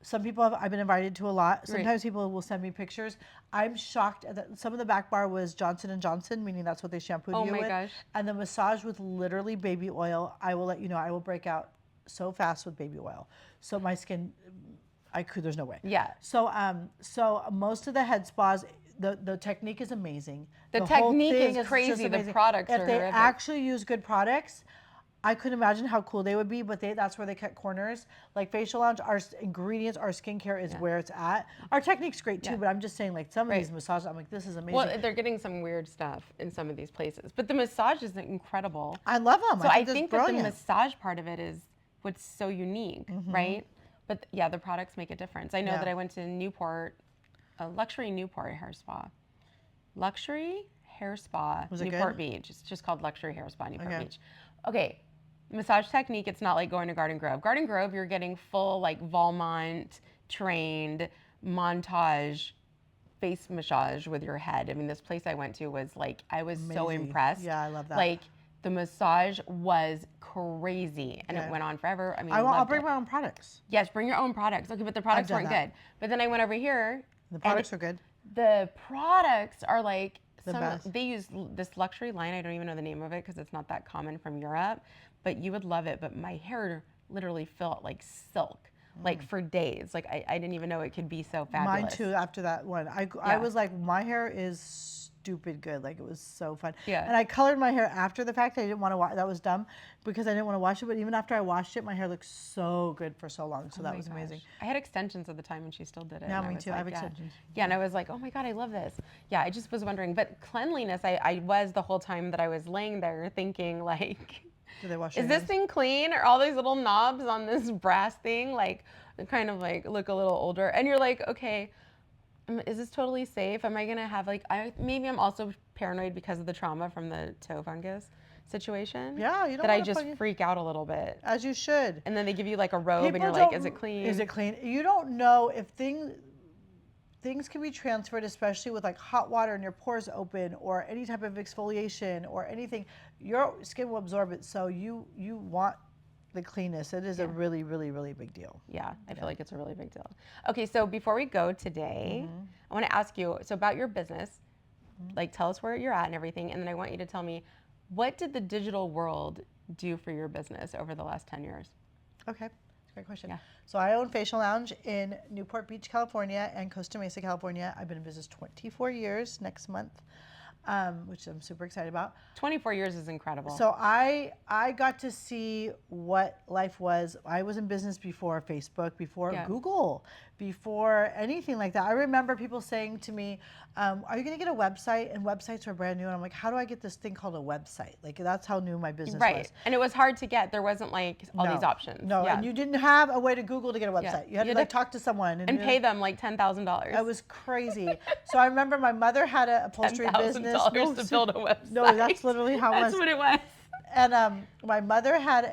Some people I've been invited to a lot. Sometimes people will send me pictures. I'm shocked that some of the back bar was Johnson & Johnson, meaning that's what they shampooed you with. Oh my gosh. And the massage with literally baby oil. I will let you know, I will break out so fast with baby oil. So my skin, there's no way. Yeah. So most of the head spas, the technique is amazing. The whole technique thing is crazy. just amazing. The products if are they horrific. actually use good products, I couldn't imagine how cool they would be, but that's where they cut corners. Like Facial Lounge, our ingredients, our skincare is where it's at. Our technique's great too, but I'm just saying like some of these massages, I'm like, this is amazing. Well, they're getting some weird stuff in some of these places, but the massage is incredible. I love them. So I think that the massage part of it is what's so unique, right? But yeah, the products make a difference. I know that I went to Newport, a luxury Newport hair spa. Luxury hair spa, Was it Newport good? Beach. It's just called Luxury Hair Spa, Newport Beach. Okay. Massage technique, it's not like going to Garden Grove. Garden Grove, you're getting full like Valmont trained montage face massage with your head. I mean, this place I went to was like, I was so impressed. Yeah, I love that. Like the massage was crazy and it went on forever. I mean, I'll bring my own products. Yes, bring your own products. Okay, but the products weren't good. But then I went over here. The products are good. The products are like, best. They use this luxury line. I don't even know the name of it because it's not that common from Europe, but you would love it. But my hair literally felt like silk, like for days. Like I didn't even know it could be so fabulous. Mine too, after that one. I was like, my hair is stupid good. Like it was so fun. Yeah. And I colored my hair after the fact. I didn't want to wash. That was dumb because I didn't want to wash it. But even after I washed it, my hair looked so good for so long. So that was amazing. I had extensions at the time when she still did it. Yeah, me too. I have extensions. Yeah, and I was like, oh my God, I love this. Yeah, I just was wondering. But cleanliness, I was the whole time that I was laying there thinking like, do they wash is this thing clean? Are all these little knobs on this brass thing like kind of like look a little older? And you're like, okay, is this totally safe? Am I gonna have like, maybe I'm also paranoid because of the trauma from the toe fungus situation. Yeah, you don't that I wanna just freak out a little bit. As you should. And then they give you like a robe and you're People like, is it clean? Is it clean? You don't know if things can be transferred, especially with like hot water and your pores open or any type of exfoliation or anything. Your skin will absorb it. So you want the cleanness. It is a really, really, really big deal. Yeah, I feel like it's a really big deal. Okay, so before we go today, I want to ask you, so about your business, like tell us where you're at and everything, and then I want you to tell me, what did the digital world do for your business over the last 10 years? Okay, that's a great question. Yeah. So I own Facial Lounge in Newport Beach, California, and Costa Mesa, California. I've been in business 24 years next month, which I'm super excited about. 24 years is incredible. So I got to see what life was. I was in business before Facebook, before Google, before anything like that. I remember people saying to me, are you going to get a website? And websites were brand new. And I'm like, how do I get this thing called a website? Like, that's how new my business was. And it was hard to get. There wasn't like all these options. No, and you didn't have a way to Google to get a website. You had to like talk to someone. And pay them like $10,000. It was crazy. So I remember my mother had an upholstery business. $10,000 to build a website. No, that's literally how it was. That's what it was. And my mother had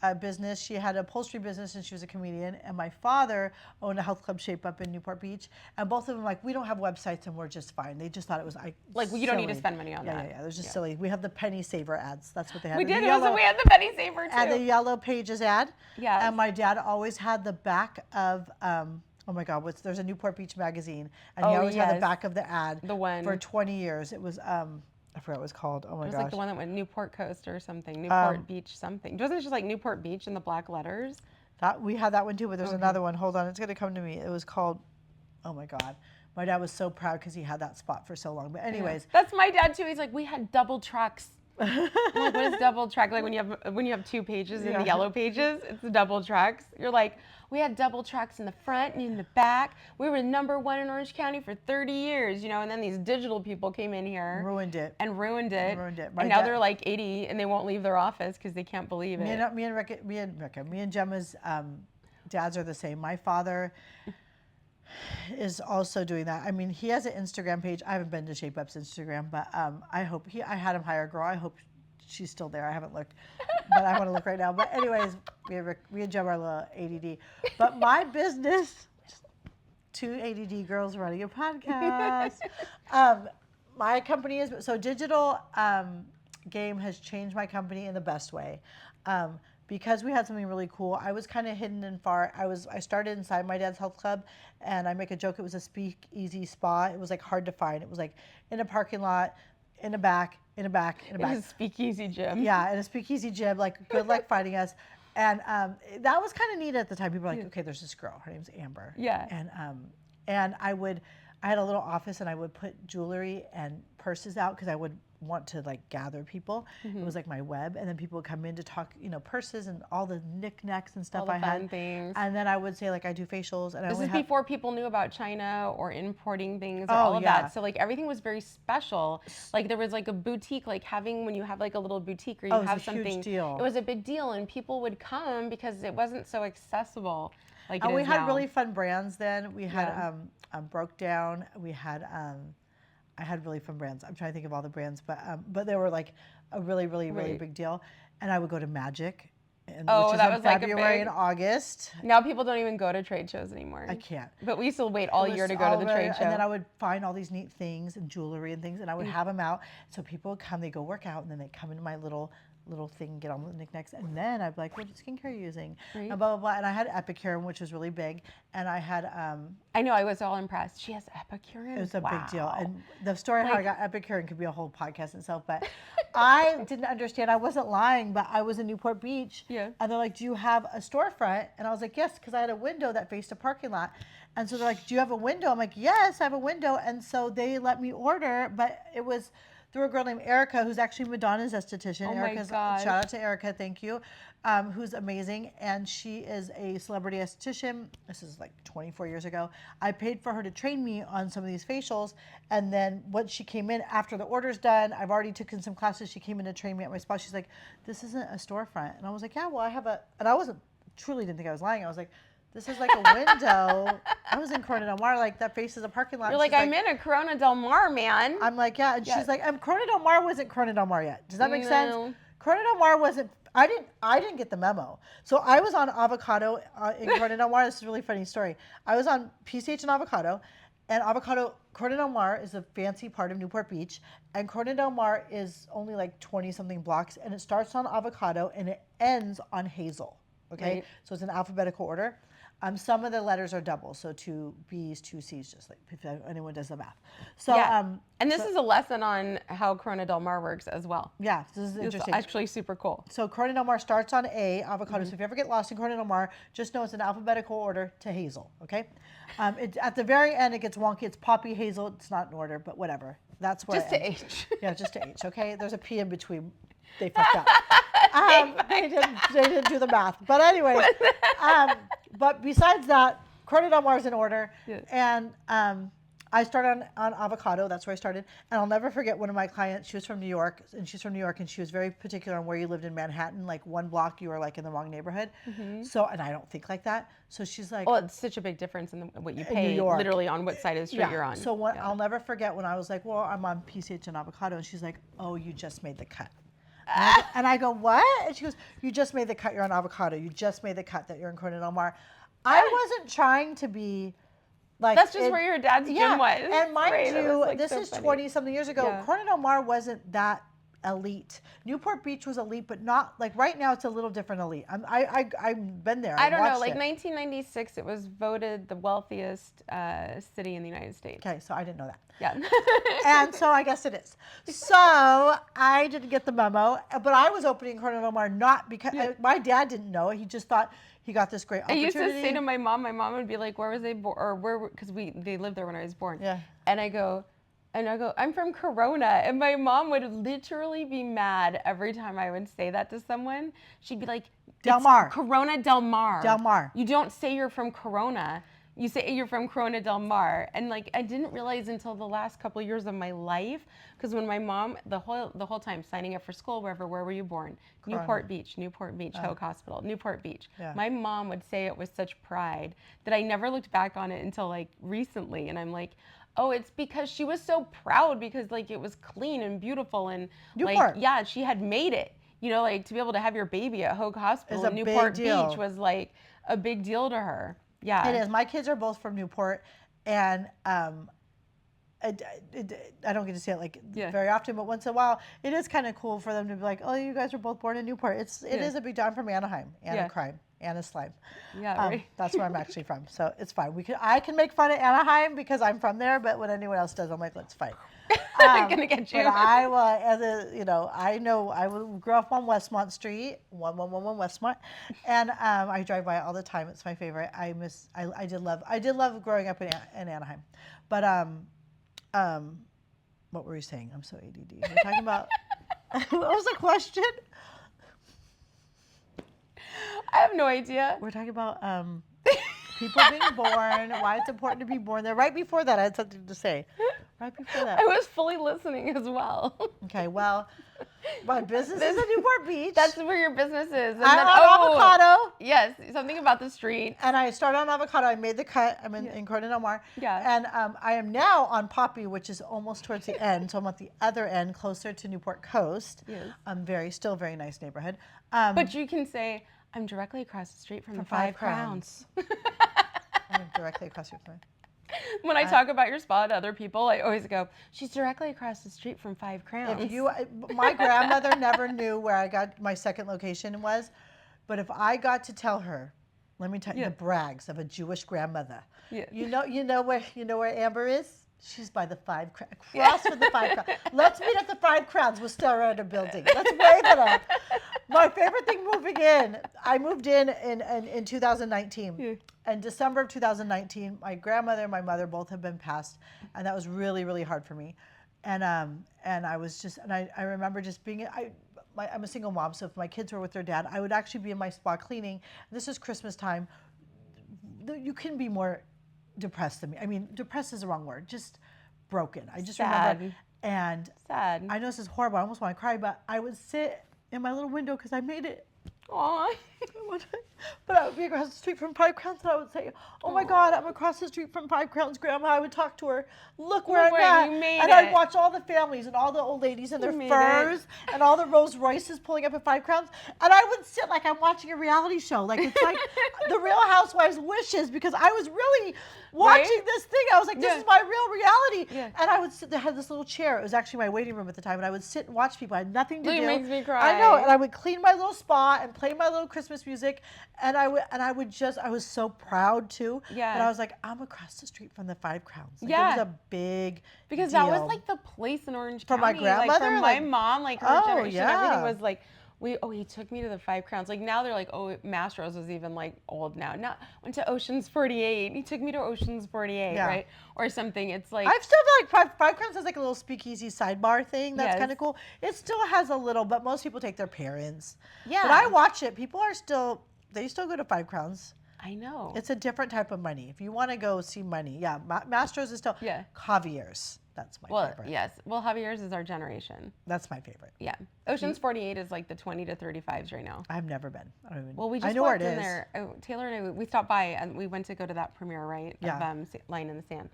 a business. She had an upholstery business, and she was a comedian. And my father owned a health club Shape Up in Newport Beach. And both of them like, we don't have websites, and we're just fine. They just thought it was like you don't need to spend money on that. Yeah, it was just silly. We have the penny saver ads. That's what they had. We did. We had the penny saver too. And the Yellow Pages ad. Yeah. And my dad always had the back of. Oh my God! There's a Newport Beach magazine, and he always had the back of the ad. The one for 20 years. It was I forgot what it was called. Oh my gosh! It was like the one that went Newport Coast or something. Newport Beach something. Wasn't it just like Newport Beach in the black letters? We had that one too, but there's another one. Hold on, it's gonna come to me. It was called. Oh my God! My dad was so proud because he had that spot for so long. But anyways, that's my dad too. He's like, we had double trucks. I'm like, what is double track? Like when you have 2 pages in the Yellow Pages, it's the double tracks. You're like, we had double tracks in the front and in the back. We were #1 in Orange County for 30 years, you know, and then these digital people came in here. Ruined it. And now they're like 80 and they won't leave their office because they can't believe it. Me and Gemma's dads are the same. My father is also doing that. I mean, he has an Instagram page. I haven't been to Shape Up's Instagram, but I hope I had him hire a girl. I hope she's still there. I haven't looked, but I want to look right now. But anyways, we and Gemma are a little ADD. But my business, 2 ADD girls running a podcast. My company is, so digital game has changed my company in the best way. Because we had something really cool. I was kind of hidden and far. I started inside my dad's health club, and I make a joke. It was a speakeasy spa. It was like hard to find. It was like in a parking lot, in a back. It was a speakeasy gym. Yeah, in a speakeasy gym. Like, good luck finding us. And that was kind of neat at the time. People were like, okay, there's this girl. Her name's Amber. Yeah. And I had a little office, and I would put jewelry and purses out because I would want to like gather people. It was like my web, and then people would come in to talk, purses and all the knickknacks and stuff all the I fun had. Things. And then I would say like I do facials, and this is before people knew about China or importing things or all of that. So like everything was very special. Like there was like a boutique, like when you have like a little boutique or you have something. Huge deal. It was a big deal, and people would come because it wasn't so accessible. And we had really fun brands then. We had Broke Down. We had I had really fun brands. I'm trying to think of all the brands, but they were like a really, really, really big deal. And I would go to Magic, which is in February and August. Now people don't even go to trade shows anymore. I can't. But we used to wait all year to go to the trade show. And then I would find all these neat things and jewelry and things, and I would have them out. So people would come, they go work out, and then they come into my little thing, get all the knickknacks, and then I'd be like, what skincare are you using? And blah, blah, blah. And I had Epicurean, which was really big. And I had... I know, I was all impressed. She has Epicurean? It was a big deal. And the story how I got Epicurean could be a whole podcast itself, but I didn't understand. I wasn't lying, but I was in Newport Beach. Yeah. And they're like, do you have a storefront? And I was like, yes, because I had a window that faced a parking lot. And so they're like, do you have a window? I'm like, yes, I have a window. And so they let me order, but it was... through a girl named Erica, who's actually Madonna's esthetician. Oh Erica's, my God. Shout out to Erica, thank you, who's amazing. And she is a celebrity esthetician. This is like 24 years ago. I paid for her to train me on some of these facials. And then once she came in, after the order's done, I've already taken some classes. She came in to train me at my spa. She's like, this isn't a storefront. And I was like, yeah, well, I have and I truly didn't think I was lying. I was like, this is like a window. I was in Corona Del Mar, like that faces a parking lot. You're like, I'm in a Corona Del Mar, man. I'm like, yeah. And she's like, Corona Del Mar wasn't Corona Del Mar yet. Does that make sense? Corona Del Mar wasn't, I didn't get the memo. So I was on avocado in Corona Del Mar. This is a really funny story. I was on PCH and avocado, And avocado, Corona Del Mar is a fancy part of Newport Beach, and Corona Del Mar is only like 20 something blocks, and it starts on avocado and it ends on hazel. Okay, Right. so it's in alphabetical order. Some of the letters are double, so 2 B's, 2 C's, just like if anyone does the math. So, Yeah. And this is a lesson on how Corona Del Mar works as well. yeah, this is It's interesting. actually super cool. So Corona Del Mar starts on A, avocado. So if you ever get lost in Corona Del Mar, just know it's in alphabetical order to hazel, okay? At the very end, it gets wonky. It's poppy, hazel. It's not in order, but whatever. That's where Just it to ends. H. Yeah, just to H, okay? There's a P in between. They fucked up. They didn't do the math. But anyways, but besides that, Corona Del Mar is in order. Yes. And I started on avocado. That's where I started. And I'll never forget one of my clients. She was from New York, and she's from New York, and she was very particular on where you lived in Manhattan. Like 1 block, you were like in the wrong neighborhood. So, and I don't think like that. So she's like, Well, it's such a big difference in what you New pay York. literally on what side of the street you're on. So I'll never forget when I was like, well, I'm on PCH and avocado, and she's like, oh, you just made the cut. And I go, what? And she goes, you just made the cut. You're on avocado. You just made the cut that you're in Corona Del Mar. I wasn't trying to be like. That's just where your dad's gym was. And mind Right, that you, was, like, this so is funny. 20 something years ago. Yeah. Corona Del Mar wasn't that elite. Newport Beach was elite, but not like right now. It's a little different elite. I've been there. I don't know. watched Like it. 1996, it was voted the wealthiest city in the United States. Okay, so I didn't know that. Yeah. And so I guess it is. So I didn't get the memo, but I was opening Corona Del Mar not because my dad didn't know. He just thought he got this great I opportunity. used to say to my mom would be like, where was they born? Or where, because they lived there when I was born. Yeah. And I go, I'm from Corona. And my mom would literally be mad every time I would say that to someone. She'd be like, Del "It's Mar. Corona Del Mar. Del Mar. You don't say you're from Corona. You say you're from Corona Del Mar." And like, I didn't realize until the last couple of years of my life, because when my mom, the whole time signing up for school, where were you born? Corona. Newport Beach, Hoag Hospital, Newport Beach. Yeah. My mom would say it with such pride that I never looked back on it until like recently. And I'm like, oh, it's because she was so proud because like it was clean and beautiful and like, Newport. yeah, she had made it. You know, like to be able to have your baby at Hoag Hospital Is a in Newport big deal. Beach was like a big deal to her. Yeah. It is. My kids are both from Newport, and I don't get to see it like very often, but once in a while, it is kind of cool for them to be like, "Oh, you guys were both born in Newport." It is a big deal. I'm from Anaheim, Crime, Anna Slime. Yeah, right. That's where I'm actually from, so it's fine. I can make fun of Anaheim because I'm from there, but when anyone else does, I'm like, let's fight. I'm gonna get you. But I will, I know I grew up on Westmont Street, 1111 Westmont, and I drive by it all the time. It's my favorite. I did love growing up in Anaheim, but what were we saying? I'm so ADD. We're talking about what was the question? I have no idea. We're talking about people being born, why it's important to be born there. Right before that, I had something to say. Right before that. I was fully listening as well. Okay, well, my business is in Newport Beach. That's where your business is. And I'm then, on avocado. Yes, something about the street. And I started on avocado. I made the cut. I'm in Corona Del Mar. Yeah. And I am now on Poppy, which is almost towards the end. So I'm at the other end, closer to Newport Coast. Yes. Still very nice neighborhood. But you can say, I'm directly across the street from the Five Crowns. I'm directly across your phone. When I talk about your spa to other people, I always go, she's directly across the street from Five Crowns. My grandmother never knew where I got my second location was, but if I got to tell her, let me tell you the brags of a Jewish grandmother. Yeah. You know where Amber is? She's by the Five Crowns. Across from the Five Crowns. Let's meet at the Five Crowns. We'll still around a building. Let's wave it up. My favorite thing moving in, I moved in 2019. Yeah. In December of 2019, my grandmother and my mother both have been passed, and that was really, really hard for me. And I was just, and I remember just being, I'm a single mom, so if my kids were with their dad, I would actually be in my spa cleaning. This is Christmas time. You can be more depressed than me. I mean, depressed is the wrong word, just broken. I just remember, and Sad. I know this is horrible. I almost want to cry, but I would sit in my little window because I made it. Aw. But I would be across the street from 5 Crowns and I would say, oh my God, I'm across the street from 5 Crowns, Grandma. I would talk to her, look where Look I'm where at. you made And I'd it. watch all the families and all the old ladies in You their made furs and all the Rolls Royces pulling up at 5 Crowns. And I would sit like I'm watching a reality show. Like it's like the Real Housewives Wishes, because I was really watching Right? this thing. I was like, this Yeah. is my real reality. Yeah. And I would sit, they had this little chair. It was actually my waiting room at the time. And I would sit and watch people. I had nothing to Look, it do. makes me I know. cry. And I would clean my little spa and play my little Christmas music. And I was so proud too. Yeah. And I was like, I'm across the street from the 5 Crowns. Like, Yeah. It was a big Because that was deal. like the place in Orange For my County. Like, grandmother? for my Like- mom, like her Oh, generation, yeah. everything was like, he took me to the 5 Crowns. Like now they're like, oh, Mastro's is even like old now. Now went to Ocean's 48. He took me to Ocean's 48, Yeah. right? Or something. It's like, I still feel like 5 Crowns has like a little speakeasy sidebar thing. That's Yes. kind of cool. It still has a little, but most people take their parents. yeah. But I watch it. People are still, they still go to 5 Crowns. I know. It's a different type of money. If you want to go see money, yeah, Mastro's is still. Yeah. Javier's. That's my well, favorite. yes. Well, Javier's is our generation. That's my favorite. Yeah. Ocean's 48 is like the 20 to 35s right now. I've never been. I don't even. Well, we I just know where walked it in is. there. Oh, Taylor and I, we stopped by and we went to go to that premiere, right? Yeah. Of Line in the Sand.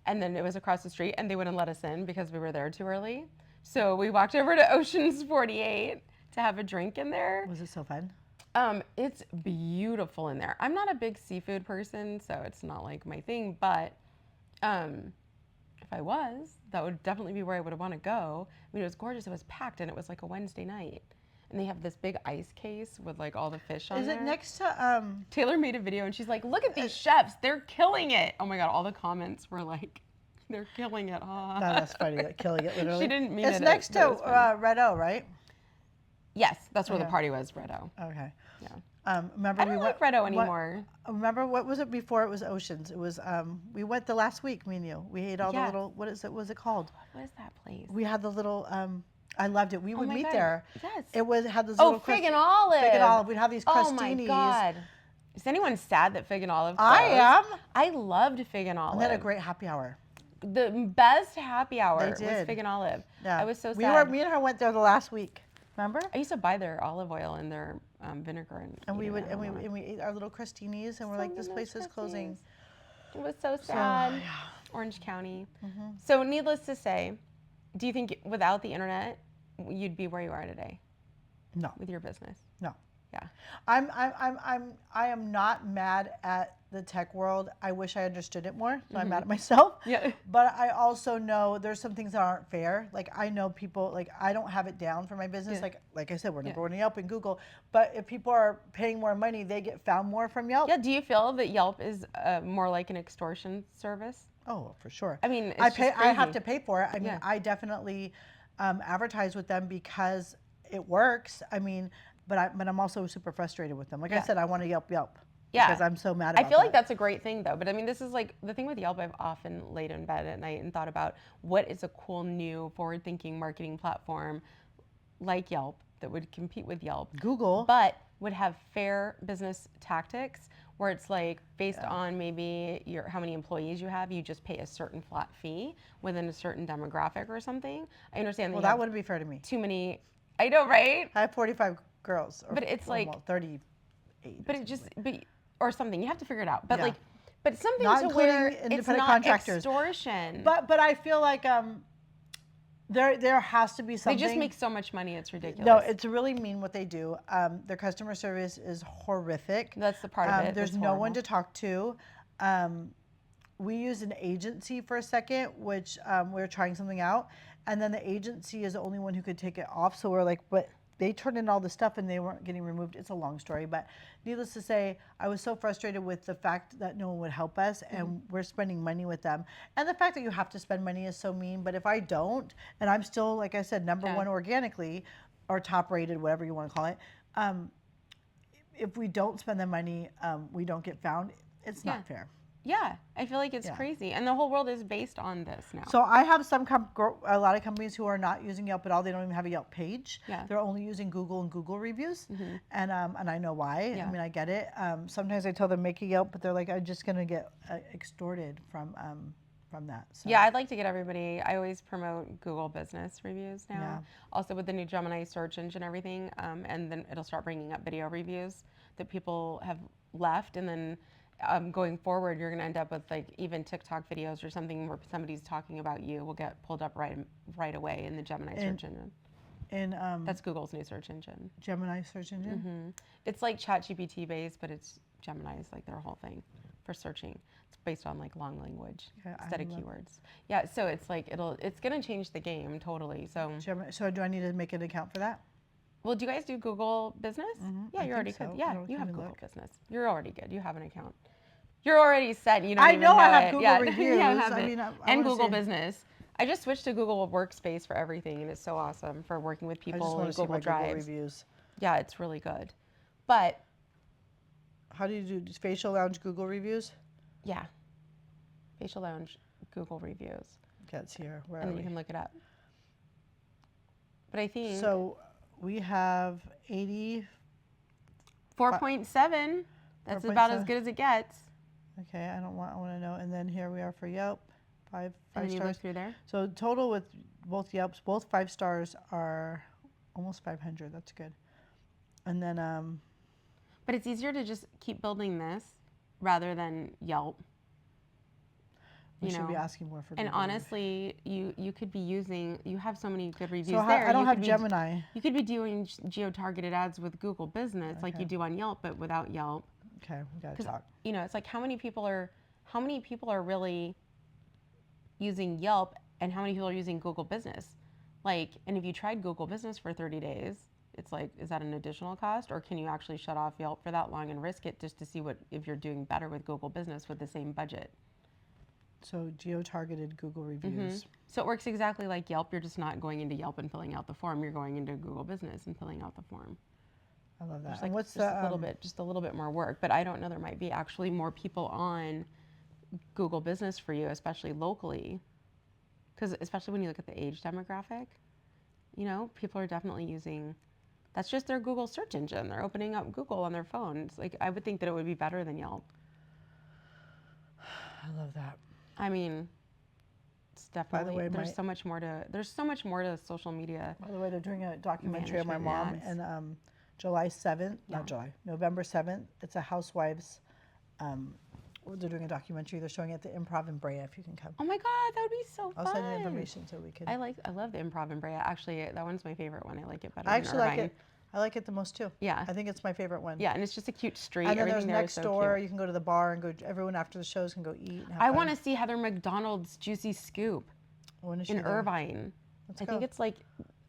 And then it was across the street and they wouldn't let us in because we were there too early. So we walked over to Ocean's 48 to have a drink in there. Was it so fun? It's beautiful in there. I'm not a big seafood person, so it's not like my thing, but if I was, that would definitely be where I would want to go. I mean, it was gorgeous. It was packed and it was like a Wednesday night. And they have this big ice case with like all the fish on Is there. it next to Taylor made a video and she's like, look at these chefs. They're killing it. Oh my God. All the comments were like, they're killing it. No, that's funny. Like killing it literally. She didn't mean it's it. next but it to was funny. Red O, right? Yes, that's where the Okay. party was, Red O. Okay. Yeah. Remember I don't like Red O anymore. Remember what was it before it was Oceans? It was we went the last week, me and you. We ate all the Yeah. little what was it called? What is that place? We had the little I loved it. We would my meet God. there. Yes. It had those Oh, little Fig and Olive. Fig and Olive. We'd have these Oh crostinis. my God. Is anyone sad that Fig and Olive I closed? am. I loved Fig and Olive. And then a great happy hour. The best happy hour They was did. Fig and Olive. Yeah. I was so sad. Me and her went there the last week. Remember? I used to buy their olive oil and their vinegar And we eat it. would I don't know. and we ate our little crostinis and we're like, this place is closing. It was so sad. yeah. Orange County. So needless to say, do you think without the internet, you'd be where you are today No. with your business? No. Yeah. I am not mad at the tech world. I wish I understood it more. So I'm mad at myself. Yeah. But I also know there's some things that aren't fair. Like I know people, like I don't have it down for my business. Yeah. Like I said, we're number one in Yelp and Google. But if people are paying more money, they get found more from Yelp. Yeah. Do you feel that Yelp is more like an extortion service? Oh, for sure. I mean, it's I just have crazy. to pay for it. I mean, Yeah. I definitely advertise with them because it works. I mean, but I'm also super frustrated with them. Like I Yeah. said, I want to Yelp. Yeah. Because I'm so mad I about feel like that. that's a great thing though. But I mean, this is like the thing with Yelp. I've often laid in bed at night and thought about what is a cool new forward-thinking marketing platform like Yelp that would compete with Yelp, Google. but would have fair business tactics where it's like based on maybe how many employees you have, you just pay a certain flat fee within a certain demographic or something. I understand Well, that, that wouldn't be fair to me. too many. I know, right? I have 45 girls. But it's like- 38. But it just, or something. You have to figure it out. But Yeah. like, but something Not to where including it's independent not contractors. extortion. But I feel like there has to be they something. just make so much money. It's ridiculous. No, it's really mean what they do. Their customer service is horrific. That's the part of it. There's that's no one horrible. to talk to. We used an agency for a second, which we were trying something out, and then the agency is the only one who could take it off. So we're like, but they turned in all the stuff and they weren't getting removed. It's a long story, but needless to say, I was so frustrated with the fact that no one would help us, and we're spending money with them. And the fact that you have to spend money is so mean. But if I don't, and I'm still, like I said, number one organically, or top rated, whatever you want to call it. If we don't spend the money, we don't get found. It's not fair. Yeah, I feel like it's crazy, and the whole world is based on this now. So I have a lot of companies who are not using Yelp at all. They don't even have a Yelp page. Yeah. They're only using Google and Google reviews, and I know why. Yeah. I mean, I get it. Sometimes I tell them make a Yelp, but they're like, I'm just gonna get extorted from from that. So. Yeah, I'd like to get everybody. I always promote Google business reviews now. Yeah. Also with the new Gemini search engine and everything, and then it'll start bringing up video reviews that people have left, and then going forward, you're going to end up with like even TikTok videos or something where somebody's talking about you will get pulled up right away in the Gemini search engine. In That's Google's new search engine. Gemini search engine. It's like ChatGPT based, but it's Gemini is like their whole thing for searching. It's based on like long language instead of keywords. Yeah, so it's like it's gonna change the game totally. So Gemini, so do I need to make an account for that? well, do you guys do Google Business? Yeah, you're already good. so. Yeah, Let you have me Google look. Business. You're already good. You have an account. You're already set. You don't I even know I have it. Google Yeah. reviews. Yeah, I have I it. mean, I and wanna Google see- Business. I just switched to Google Workspace for everything, and it's so awesome for working with I just people want and to see Google my Google Drives. reviews. Yeah, it's really good. But How do you do Facial Lounge Google reviews? yeah, Facial Lounge Google reviews, Okay, it's here. Where and are then you we? can look it up. But I think So we have 80. 4.7. That's about as 4.7. good as it gets. Okay, I want to know. And then here we are for Yelp, five And then you stars. look through there. So total with both Yelps, both 5 stars are almost 500. That's good. And then But it's easier to just keep building this rather than Yelp. we You should know, be asking more for. and Google reviews. honestly, you could be using. You have so many good reviews So there. I don't You have could be- Gemini. You could be doing geo-targeted ads with Google Business like Okay. you do on Yelp, but without Yelp. Okay, we gotta 'Cause, talk. you know, it's like how many people are really using Yelp and how many people are using Google Business? Like, and if you tried Google Business for 30 days, it's like, is that an additional cost, or can you actually shut off Yelp for that long and risk it just to see if you're doing better with Google Business with the same budget? So geo-targeted Google reviews. So it works exactly like Yelp. You're just not going into Yelp and filling out the form. You're going into Google Business and filling out the form. I love that. Just And like what's just the a little bit more work. But I don't know. There might be actually more people on Google Business for you, especially locally, because especially when you look at the age demographic, you know, people are definitely using. That's just their Google search engine. They're opening up Google on their phones. Like I would think that it would be better than Yelp. I love that. I mean, it's definitely way, there's so much more to social media. By the way, they're doing a documentary on my mom Management ads. and July 7th, Yeah. not July, November 7th. It's a housewives. They're doing a documentary. They're showing it at the Improv in Brea. If you can come, Oh my God, that would be so I'll fun. send you the information so we can. I love the Improv in Brea. Actually, that one's my favorite one. I like it better I than actually like Irvine. it. I like it the most too. Yeah. I think it's my favorite one. Yeah, and it's just a cute street. And then there's Everything there is next so door. cute. You can go to the bar and go. Everyone after the shows can go eat. And have I fun. want to see Heather McDonald's Juicy Scoop When is she in there? Irvine. Let's I go. think it's like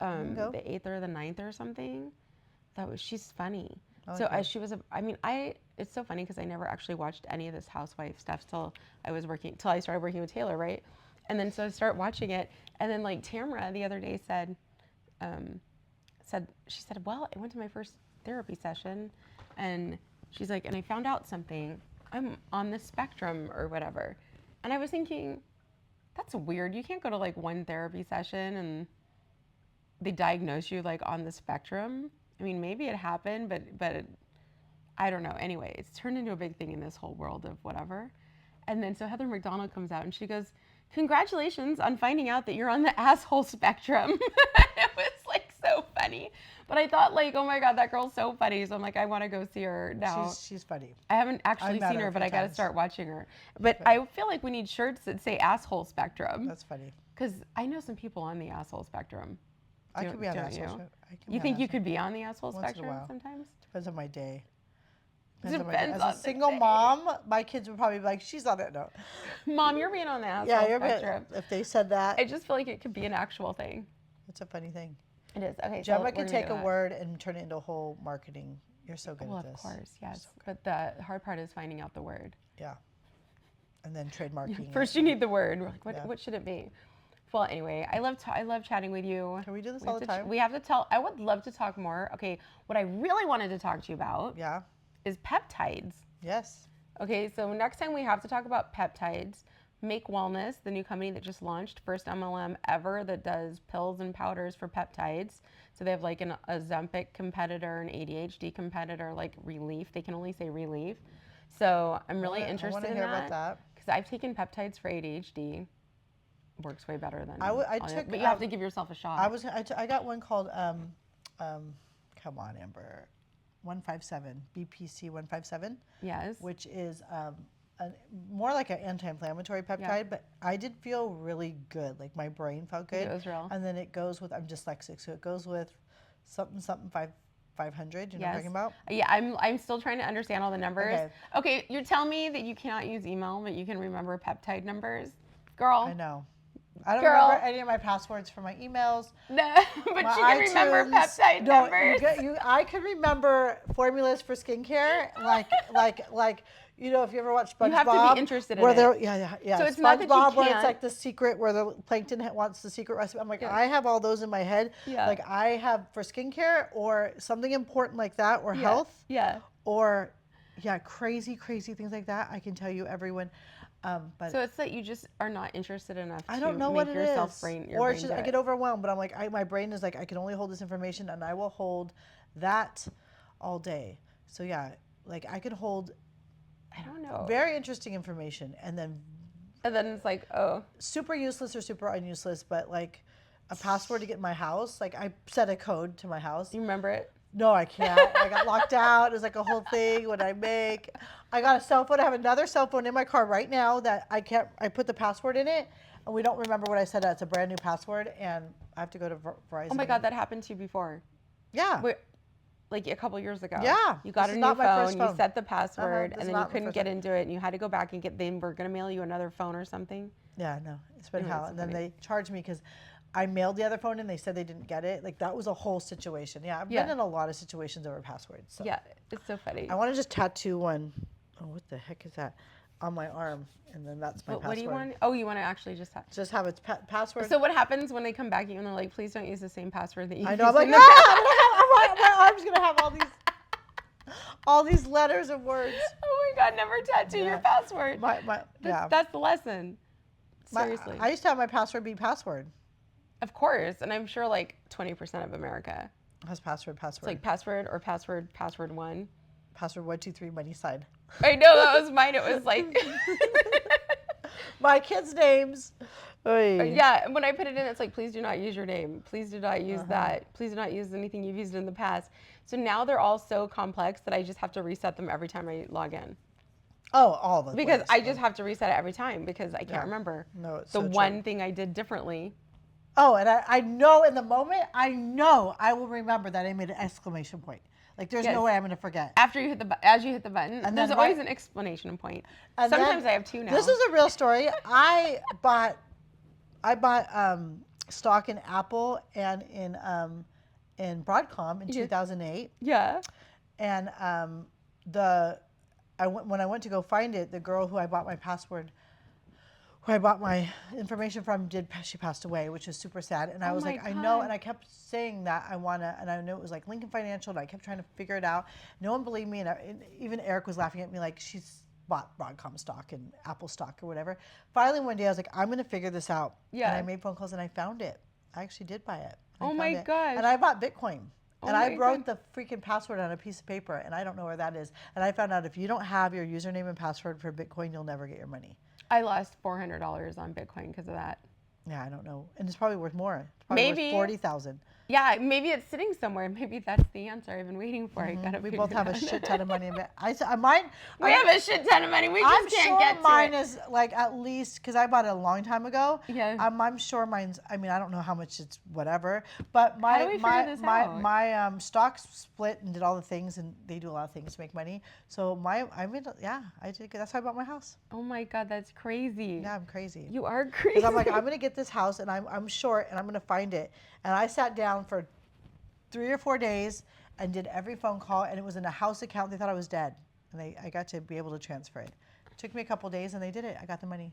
go. the 8th or the 9th or something. She's funny. I like So her. she was it's so funny because I never actually watched any of this housewife stuff till I started working with Taylor, right? And then so I started watching it, and then like Tamara the other day said, well, I went to my first therapy session, and she's like, and I found out something. I'm on the spectrum or whatever, and I was thinking, that's weird. You can't go to like one therapy session and they diagnose you like on the spectrum. I mean, maybe it happened, but I don't know. Anyway, it's turned into a big thing in this whole world of whatever. And then so Heather McDonald comes out and she goes, "Congratulations on finding out that you're on the asshole spectrum." It was like so funny. But I thought like, oh my God, that girl's so funny. So I'm like, I want to go see her now. She's funny. I haven't actually I've met seen her her, a but few I got to times. start watching her. But I feel like we need shirts that say asshole spectrum. That's funny. Because I know some people on the asshole spectrum. I could be on Don't that. you? I can You be think on you that. could be on the asshole Once in a spectrum while. sometimes? Depends on my day. Depends As on a the single day. mom, my kids would probably be like, "She's on it." No. Mom, you're being on the asshole Yeah, you're spectrum. if they said that, I just feel like it could be an actual thing. it's a funny thing. It is. Okay, so Gemma we're can gonna take do a that. word and turn it into a whole marketing. You're so good Well, at of this. course, yes. But the hard part is finding out the word. Yeah. And then trademarking. First, it. you need the word. We're like, Yeah. what should it be? Well, anyway, I love chatting with you. Can we do this We all have the to time? we have to tell. I would love to talk more. Okay, what I really wanted to talk to you about Yeah. is peptides. Yes. Okay, so next time we have to talk about peptides. Make Wellness, the new company that just launched, first MLM ever that does pills and powders for peptides. So they have like an Ozempic competitor, an ADHD competitor, like Relief. They can only say Relief. So I'm really I interested wanna in hear that. about that. Because I've taken peptides for ADHD. Works way better than but you have to give yourself a shot. I got one called come on, Amber, 157 BPC 157. Yes. Which is more like an anti-inflammatory peptide, but I did feel really good. Like my brain felt good. It was real. And then it goes with, I'm dyslexic, so it goes with something 500. You know what I'm talking about? Yeah, I'm still trying to understand all the numbers. Okay, you're telling me that you cannot use email, but you can remember peptide numbers, girl. I know. I don't remember any of my passwords for my emails. No, but you can remember peptide numbers. I can remember formulas for skincare, like you know, if you ever watch SpongeBob. You have to be interested in it. Yeah. So it's SpongeBob, not that you can't. where it's like the secret, where the plankton wants the secret recipe. I'm like, I have all those in my head. Yeah. Like I have for skincare or something important like that, or health. Yeah. Or, crazy things like that. I can tell you, everyone. But so it's that you just are not interested enough I don't know to what make it yourself is. brain. Or it's just I get overwhelmed, but I'm like, my brain is like, I can only hold this information, and I will hold that all day. So yeah, like I could hold, I don't know, very interesting information, and then it's like, oh, super useless or super unuseless, but like a password to get in my house. Like I set a code to my house. You remember it? No, I can't. I got locked out. It was like a whole thing. What I make, I got a cell phone. I have another cell phone in my car right now that I can't. I put the password in it, and we don't remember what I said. It's a brand new password, and I have to go to Verizon. Oh my God, that happened to you before. Yeah. Like a couple years ago. Yeah. You got a new phone, you set the password, and then you couldn't get into it, and you had to go back and they were going to mail you another phone or something. Yeah, no, it's been hell. And then they charged me because I mailed the other phone and they said they didn't get it. Like that was a whole situation. Yeah, I've been in a lot of situations over passwords. So. Yeah, it's so funny. I want to just tattoo one. Oh, what the heck is that? On my arm, and then that's my password. What do you want? Oh, you want to actually just have its password. So what happens when they come back and they're like, please don't use the same password that you used? I know. I'm like, no, my arm's gonna have all these letters and words. Oh my God, never tattoo your password. That's the lesson. Seriously. I used to have my password be password. Of course, and I'm sure like 20% of America has password. It's like password or password 1. Password 123 money side. I know, that was mine. It was like my kids' names. Oy. Yeah, when I put it in, it's like, please do not use your name. Please do not use that. Please do not use anything you've used in the past. So now they're all so complex that I just have to reset them every time I log in. Oh, all of them. Because I just have to reset it every time because I can't remember the one thing I did differently. Oh, and I know in the moment, I will remember that I made an exclamation point. Like there's no way I'm going to forget. As you hit the button, and there's always an explanation point. Sometimes I have 2 now. This is a real story. I bought stock in Apple and in Broadcom in 2008. Yeah. And when I went to go find it, the girl who I bought my information from she passed away, which was super sad. And I was like, I know, and I kept saying that and I knew it was like Lincoln Financial, and I kept trying to figure it out. No one believed me, and even Eric was laughing at me like she's bought Broadcom stock and Apple stock or whatever. Finally, one day I was like, I'm going to figure this out. Yeah. And I made phone calls and I found it. I actually did buy it. Oh my gosh. And I bought Bitcoin. And I wrote the freaking password on a piece of paper, and I don't know where that is. And I found out if you don't have your username and password for Bitcoin, you'll never get your money. I lost $400 on Bitcoin because of that. Yeah, I don't know. And it's probably worth more. It's probably worth 40,000. Yeah, maybe it's sitting somewhere. Maybe that's the answer I've been waiting for. We both have a shit ton of money in it. We have a shit ton of money. We just can't get to it. Mine is like at least, because I bought it a long time ago. Yeah. I'm sure mine's, I mean, I don't know how much it's whatever, but my stocks split and did all the things, and they do a lot of things to make money. So I did. That's how I bought my house. Oh my God, that's crazy. Yeah, I'm crazy. You are crazy. Because I'm like, I'm going to get this house, and I'm short, and I'm going to find it. And I sat down for 3 or 4 days and did every phone call, and it was in a house account. They thought I was dead, and I got to be able to transfer it. It took me a couple days, and they did it. I got the money.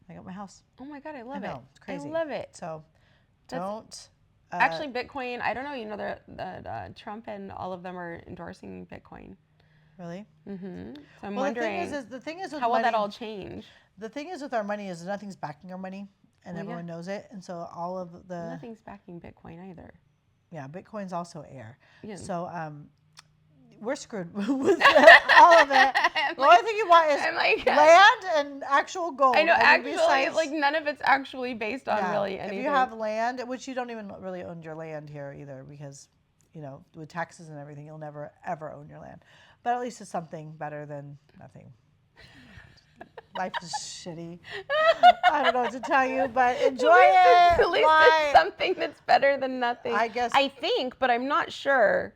I got my house. Oh my God, I love it. It's crazy. I love it. So don't. Actually, Bitcoin, I don't know, you know, that Trump and all of them are endorsing Bitcoin. Really? Mm-hmm. So I'm wondering the thing is with how money, will that all change? The thing is with our money is nothing's backing our money, and everyone knows it. And so all of nothing's backing Bitcoin either. Yeah, Bitcoin's also air. Yeah. So we're screwed with all of it. The only thing you want is I'm like, land and actual gold. I know, I mean, actually, besides- like none of it's actually based on yeah, really anything. if you have land, which you don't even really own your land here either, because with taxes and everything, you'll never ever own your land. But at least it's something better than nothing. Life is shitty. I don't know what to tell you, but enjoy it. At least it's something that's better than nothing. I guess. I think, but I'm not sure.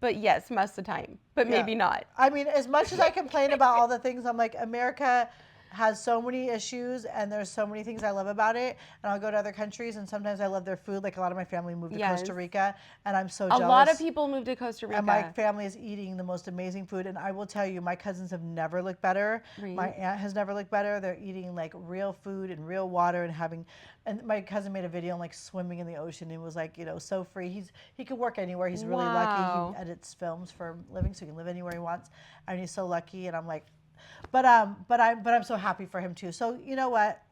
But yes, most of the time. But maybe not. I mean, as much as I complain about all the things, I'm like, America has so many issues, and there's so many things I love about it. And I'll go to other countries, and sometimes I love their food. Like a lot of my family moved to Costa Rica, and I'm so jealous. A lot of people moved to Costa Rica. And my family is eating the most amazing food. And I will tell you, my cousins have never looked better. Right. My aunt has never looked better. They're eating like real food and real water and having. And my cousin made a video on like swimming in the ocean and was like, so free. He could work anywhere. He's really lucky. He edits films for a living, so he can live anywhere he wants. And he's so lucky. And I'm like, but I'm so happy for him too. So you know what?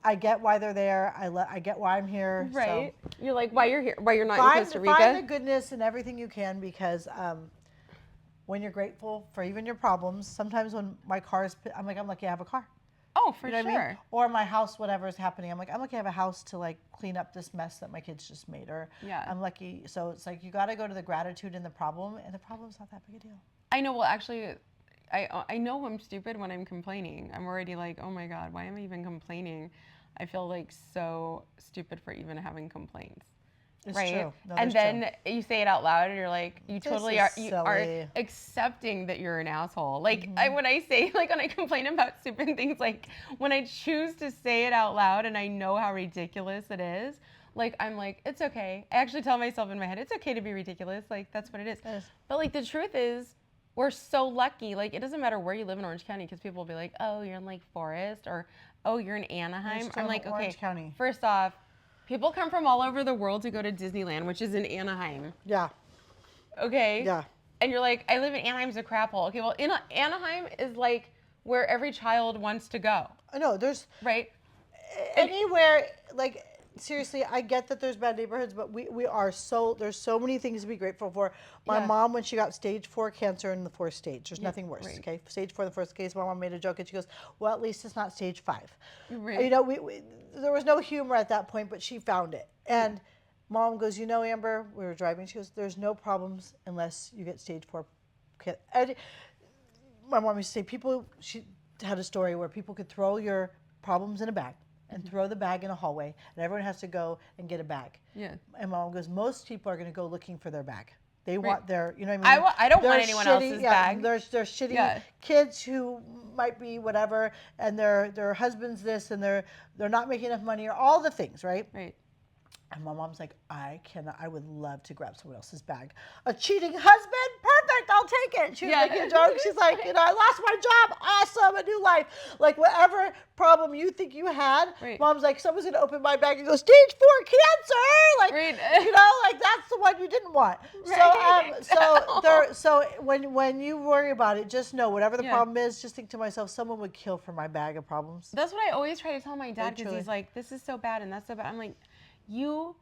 I get why they're there. I get why I'm here. Right. So. You're like, why you're here? Why you're not in Costa Rica? Find the goodness in everything you can, because when you're grateful for even your problems, sometimes when my car is, I'm like, I'm lucky I have a car. Oh, for You know sure. what I mean? Or my house, whatever is happening. I'm like, I'm lucky I have a house to like clean up this mess that my kids just made. Or I'm lucky. So it's like you got to go to the gratitude in the problem, and the problem's not that big a deal. I know. Well, actually, I know I'm stupid when I'm complaining. I'm already like, oh my God, why am I even complaining? I feel like so stupid for even having complaints. It's right? true. No, and then you say it out loud, and you're like, you totally are. You are silly. accepting that you're an asshole. Like when I say, like when I complain about stupid things, like when I choose to say it out loud, and I know how ridiculous it is. Like I'm like, it's okay. I actually tell myself in my head, it's okay to be ridiculous. Like that's what it is. Yes. But like the truth is, we're so lucky. Like it doesn't matter where you live in Orange County, because people will be like, oh, you're in Lake Forest, or oh, you're in Anaheim. I'm like, okay. County. First off, people come from all over the world to go to Disneyland, which is in Anaheim. Yeah. Okay. Yeah. And you're like, I live in Anaheim's a crap hole. Okay, well, Anaheim is like where every child wants to go. I know. There's right. Anywhere like. Seriously, I get that there's bad neighborhoods, but there's so many things to be grateful for. My mom, when she got stage 4 cancer in the 4th stage, there's nothing worse, okay? Stage 4, the first case, my mom made a joke and she goes, well, at least it's not stage 5. Right. There was no humor at that point, but she found it. And mom goes, Amber, we were driving, she goes, there's no problems unless you get stage 4. And my mom used to say, she had a story where people could throw your problems in a bag and throw the bag in a hallway, and everyone has to go and get a bag. Yeah. And mom goes, most people are going to go looking for their bag. They want their, you know what I mean? I don't want anyone else's bag. There's shitty kids who might be whatever, and their husband's this, and they're not making enough money, or all the things, right? Right. And my mom's like, I would love to grab someone else's bag. A cheating husband? Perfect, I'll take it. She was making a joke. She's like, I lost my job. Awesome, a new life. Like, whatever problem you think you had, mom's like, someone's going to open my bag and go, stage 4 cancer. Like, like that's the one you didn't want. Right. So when you worry about it, just know whatever the problem is, just think to myself, someone would kill for my bag of problems. That's what I always try to tell my dad, because he's like, this is so bad and that's so bad. I'm like, you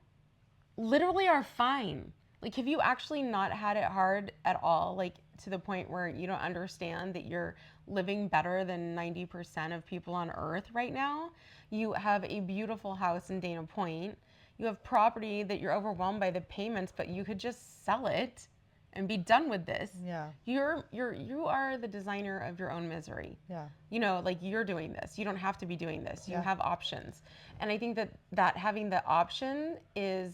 literally are fine. Like, have you actually not had it hard at all? Like, to the point where you don't understand that you're living better than 90% of people on earth right now? You have a beautiful house in Dana Point. You have property that you're overwhelmed by the payments, but you could just sell it and be done with this. Yeah. You are the designer of your own misery. Yeah. Like you're doing this. You don't have to be doing this. You have options. And I think that having the option is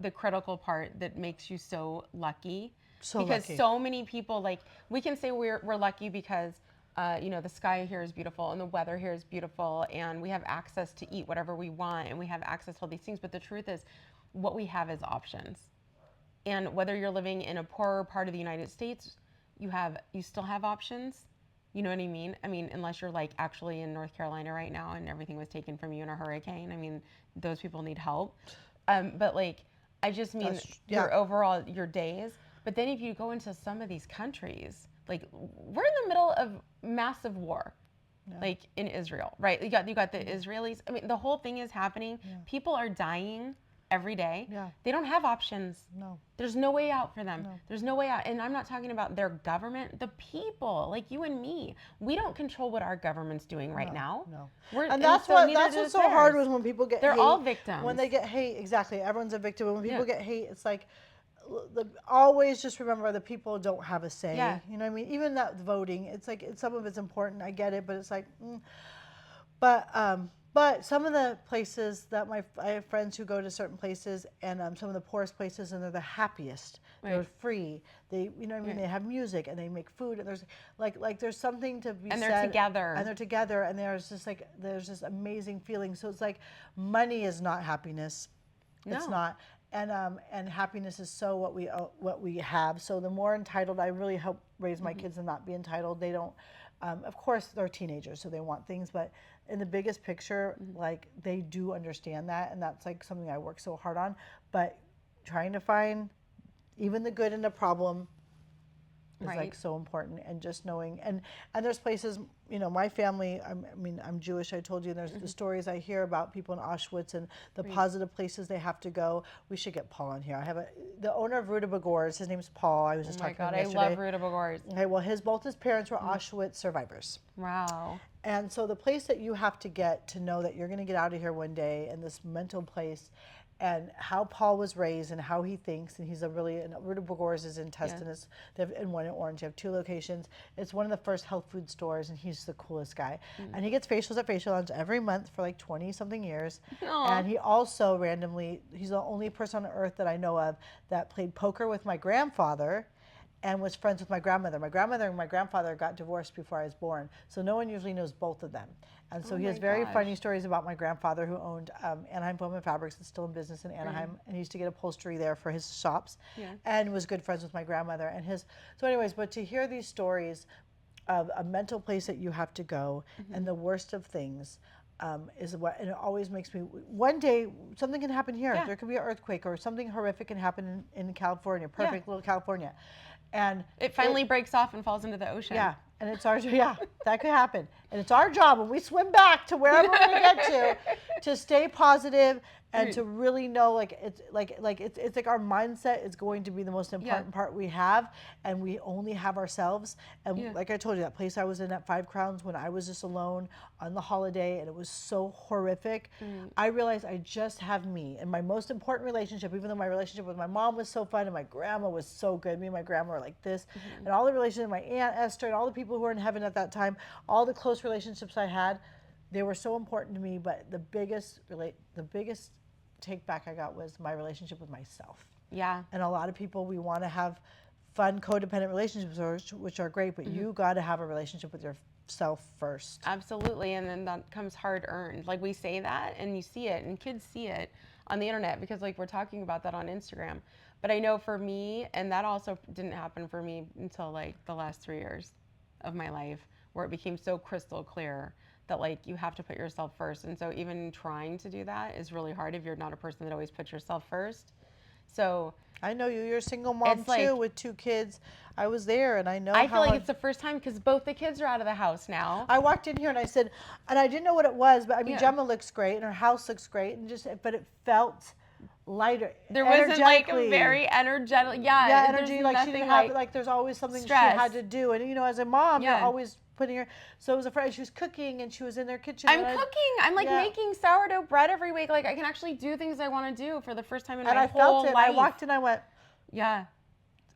the critical part that makes you so lucky. Because so many people, like, we can say we're lucky because the sky here is beautiful and the weather here is beautiful and we have access to eat whatever we want and we have access to all these things. But the truth is, what we have is options. And whether you're living in a poorer part of the United States, you still have options. You know what I mean? I mean, unless you're like actually in North Carolina right now and everything was taken from you in a hurricane. I mean, those people need help. But like, I just mean your days. But then if you go into some of these countries, like we're in the middle of massive war, like in Israel, right? You got the Israelis. I mean, the whole thing is happening. People are dying every day. Yeah. They don't have options. No. There's no way out for them. There's no way out. And I'm not talking about their government, the people, like you and me. We don't control what our government's doing right now. No. And That's so what's neither does so hard theirs. was when people get They're hate. all victims. When they get hate, exactly. Everyone's a victim. When people Yeah. get hate, it's like, always just remember the people don't have a say. Yeah. You know what I mean? Even that voting, it's like some of it's important. I get it, but it's like, but some of the places that I have friends who go to certain places, and some of the poorest places, and they're the happiest. They're free. They, you know what I mean? They have music and they make food, and there's there's something to be said. And they're together. And they're together, and there's this amazing feeling. So it's like money is not happiness. It's No. not. And happiness is so what we have. So the more entitled, I really help raise my kids and not be entitled. They don't. Of course, they're teenagers, so they want things, but in the biggest picture, like they do understand that, and that's like something I work so hard on. But trying to find even the good in the problem is like so important, and just knowing, and there's places, you know, my family, I'm Jewish, I told you, and there's the stories I hear about people in Auschwitz and the positive places they have to go. We should get Paul on here. I have the owner of Ruta Begors, his name's Paul. I was just talking to him yesterday. I love Ruta Begors. Okay, well, both his parents were Auschwitz survivors. Wow. And so the place that you have to get to know that you're going to get out of here one day, and this mental place, and how Paul was raised and how he thinks, and he's and Ruta Begors is in Tustin, they have in one in Orange. They have 2 locations. It's one of the first health food stores, and he's the coolest guy. And he gets facials at Facial Lounge every month for like 20 something years. Aww. And he also randomly, he's the only person on earth that I know of that played poker with my grandfather and was friends with my grandmother. My grandmother and my grandfather got divorced before I was born, so no one usually knows both of them. And so he has very funny stories about my grandfather, who owned Anaheim Foam and Fabrics. It's still in business in Anaheim, and he used to get upholstery there for his shops, and was good friends with my grandmother. So anyways, but to hear these stories of a mental place that you have to go, and the worst of things, and it always makes me, one day something can happen here. There could be an earthquake, or something horrific can happen in California, perfect little California. And it finally breaks off and falls into the ocean. Yeah, and it's our that could happen, and it's our job when we swim back to wherever we're gonna get to stay positive and to really know it's like our mindset is going to be the most important part we have, and we only have ourselves. And like I told you, that place I was in at 5 Crowns when I was just alone on the holiday, and it was so horrific. I realized I just have me, and my most important relationship, even though my relationship with my mom was so fun and my grandma was so good. Me and my grandma were like this, and all the relationships, my Aunt Esther and all the people who were in heaven at that time, all the close relationships I had, they were so important to me. But the biggest take back I got was my relationship with myself. Yeah. And a lot of people, we want to have fun codependent relationships, which are great, but you got to have a relationship with yourself first. Absolutely, and then that comes hard earned. Like we say that, and you see it, and kids see it on the internet, because like we're talking about that on Instagram. But I know for me, and that also didn't happen for me until like the last 3 years of my life, where it became so crystal clear that like you have to put yourself first. And so even trying to do that is really hard if you're not a person that always puts yourself first. So I know you're a single mom too, with 2 kids. I was there, and I know I feel like it's the first time, because both the kids are out of the house now. I walked in here and I said, and I didn't know what it was, but I mean, Gemma looks great and her house looks great, and but it felt lighter. There wasn't like a very energetic, energy, like she didn't have, like there's always something stress. she had to do, and you know, as a mom, you're always putting her. So it was a friend. She was cooking, and she was in their kitchen. I'm cooking. I'm like making sourdough bread every week. Like I can actually do things I want to do for the first time in my whole life. And I felt it. I walked in. I went,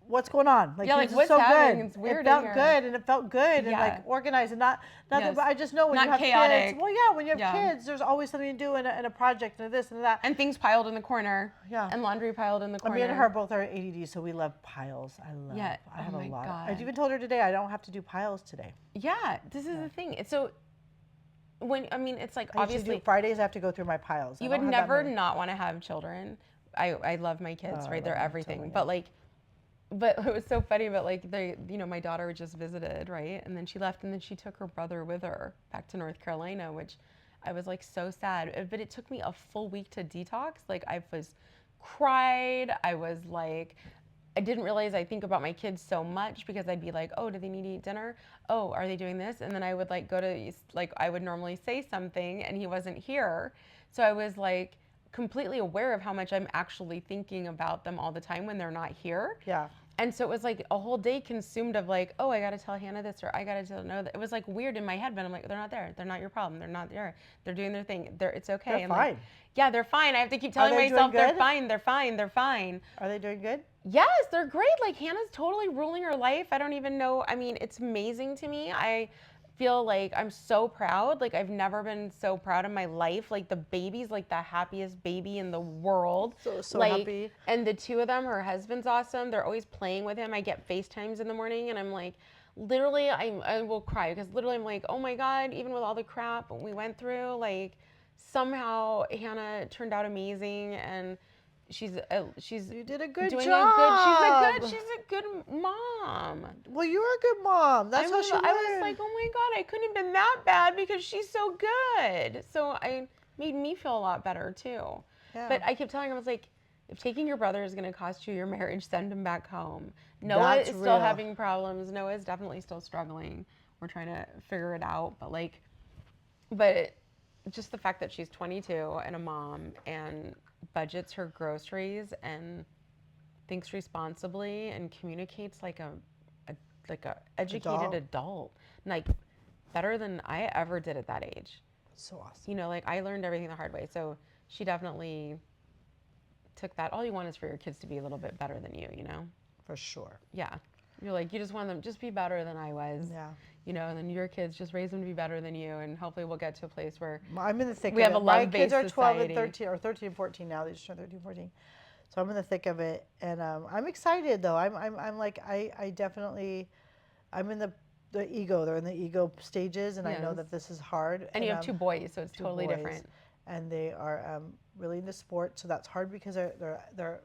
what's going on? Like what's so happening? Good. It's weird. It felt good, and it felt good, and like organized, and not that. But I just know when you have chaotic. Kids. Well, when you have kids, there's always something to do in a project, and this and that, and things piled in the corner. Yeah, and laundry piled in the corner. Me and her both are ADD, so we love piles. I love. Yeah. I have a lot. God. I even told her today I don't have to do piles today. Yeah, this is the thing. So it's like obviously Fridays I have to go through my piles. You would never not want to have children. I love my kids, right? They're everything. But it was so funny. But like my daughter just visited, right? And then she left, and then she took her brother with her back to North Carolina, which I was like so sad. But it took me a full week to detox. Like I was cried. I was like, I didn't realize I think about my kids so much, because I'd be like, oh, do they need to eat dinner? Oh, are they doing this? And then I would like go to, like I would normally say something and he wasn't here. So I was like completely aware of how much I'm actually thinking about them all the time when they're not here. Yeah. And so it was like a whole day consumed of like, oh, I got to tell Hannah this, or I got to tell no. It was like weird in my head, but I'm like, they're not there. They're not your problem. They're not there. They're doing their thing. It's okay. They're And fine. like, yeah, they're fine. I have to keep telling they doing myself they're good? fine. They're fine. They're fine. Are they doing good? Yes, they're great. Like Hannah's totally ruling her life. I don't even know. I mean, it's amazing to me. I feel like I'm so proud. Like I've never been so proud in my life. Like the baby's like the happiest baby in the world. So like, happy. And the two of them, her husband's awesome. They're always playing with him. I get FaceTimes in the morning and I'm like, literally, I will cry because literally I'm like, oh my God, even with all the crap we went through, like somehow Hannah turned out amazing and she's You did a good doing job. she's a good mom. Well, you're a good mom. That's how she I was learned. like, oh my God, I couldn't have been that bad because she's so good. So I made me feel a lot better too. Yeah. But I kept telling her, I was like, if taking your brother is going to cost you your marriage, send him back home. Noah That's is real. still having problems. Noah is definitely still struggling. We're trying to figure it out. But just the fact that she's 22 and a mom and budgets her groceries and thinks responsibly and communicates like a educated adult, like better than I ever did at that age. So awesome. You know, like I learned everything the hard way. So she definitely took that. All you want is for your kids to be a little bit better than you, you know? For sure. Yeah. You're like, you just want them just be better than I was. Yeah. You know, and then your kids just raise them to be better than you, and hopefully we'll get to a place where I'm in the thick we of have it. a My love-based kids are 12 society. and 13, or 13 and 14 now. They just turned 13, 14. So I'm in the thick of it, and I'm excited though. I'm like I definitely, I'm in the ego. They're in the ego stages, and I know Yes. that this is hard. And you have two boys, so it's totally boys, different. and they are really into sports, so that's hard because they're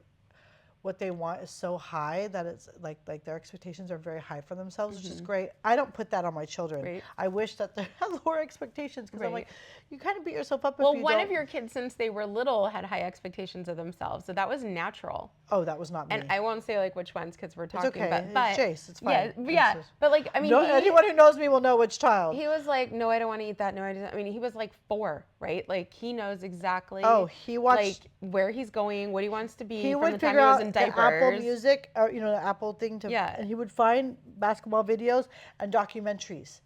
what they want is so high that it's like their expectations are very high for themselves, which is great. I don't put that on my children. Right. I wish that they had lower expectations because I'm Right. like, you kind of beat yourself up Well, if you one don't. of your kids, since they were little, had high expectations of themselves, so that was natural. Oh, that was not me. And I won't say like which ones because we're It's talking, okay. but It's Jace. It's fine. yeah, It's yeah. just- But like, I mean, No, anyone who knows me will know which child. he was like, no, I don't want to eat that. No, I didn't. I mean, he was like 4, right? Like he knows exactly. Oh, he watched. like where he's going, what he wants to be He from would the time figure he was out in the Apple diapers. Music, or the Apple thing to. Yeah. And he would find basketball videos and documentaries.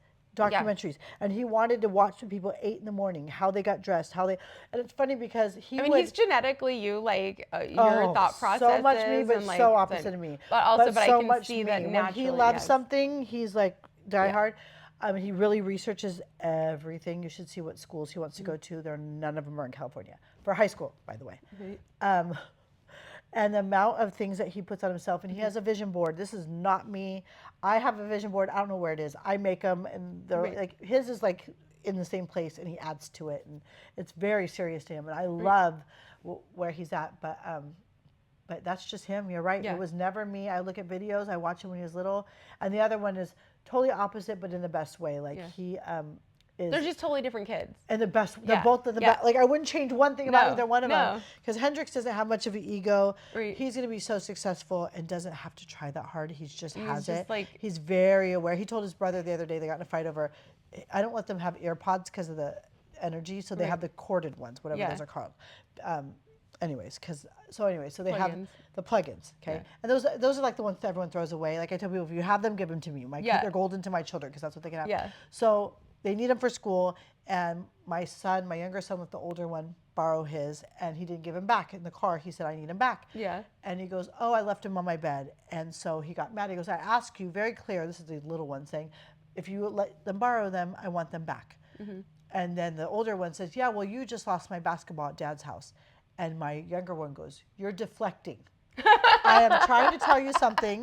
And he wanted to watch when people ate in the morning, how they got dressed, and it's funny because I mean, he's genetically you, like your thought processes. so much me, but and, like, so opposite of me. But also, but so I can much see me. that When naturally. he loves yes. something, he's like diehard. He really researches everything. You should see what schools he wants to go to. None of them are in California for high school, by the way. And the amount of things that he puts on himself, and he has a vision board. This is not me. I have a vision board. I don't know where it is. I make them, and they're like his is like in the same place, and he adds to it, and it's very serious to him. And I love where he's at, but that's just him. You're right. Yeah. It was never me. I look at videos. I watch him when he was little, and the other one is totally opposite, but in the best way. Like he is. They're just totally different kids. And the best, they're Yeah, both the yeah. best. Like I wouldn't change one thing about No, either one of them. no. Because Hendrix doesn't have much of an ego. Right. He's going to be so successful and doesn't have to try that hard. He just has just it. like- He's very aware. He told his brother the other day they got in a fight over. I don't let them have AirPods because of the energy, so they have the corded ones, whatever Yeah. those are called. So they have Plugins. the plugins, okay? Yeah. And those are like the ones that everyone throws away. Like I tell people, if you have them, give them to me. Yeah. They're golden to my children because that's what they can have. Yeah. So they need them for school, and my younger son, let the older one borrow his, and he didn't give him back in the car. He said, I need him back. Yeah. And he goes, oh, I left him on my bed. And so he got mad. He goes, I ask you very clear, this is the little one saying, if you let them borrow them, I want them back. And then the older one says, yeah, well, you just lost my basketball at Dad's house. And my younger one goes, you're deflecting. I am trying to tell you something,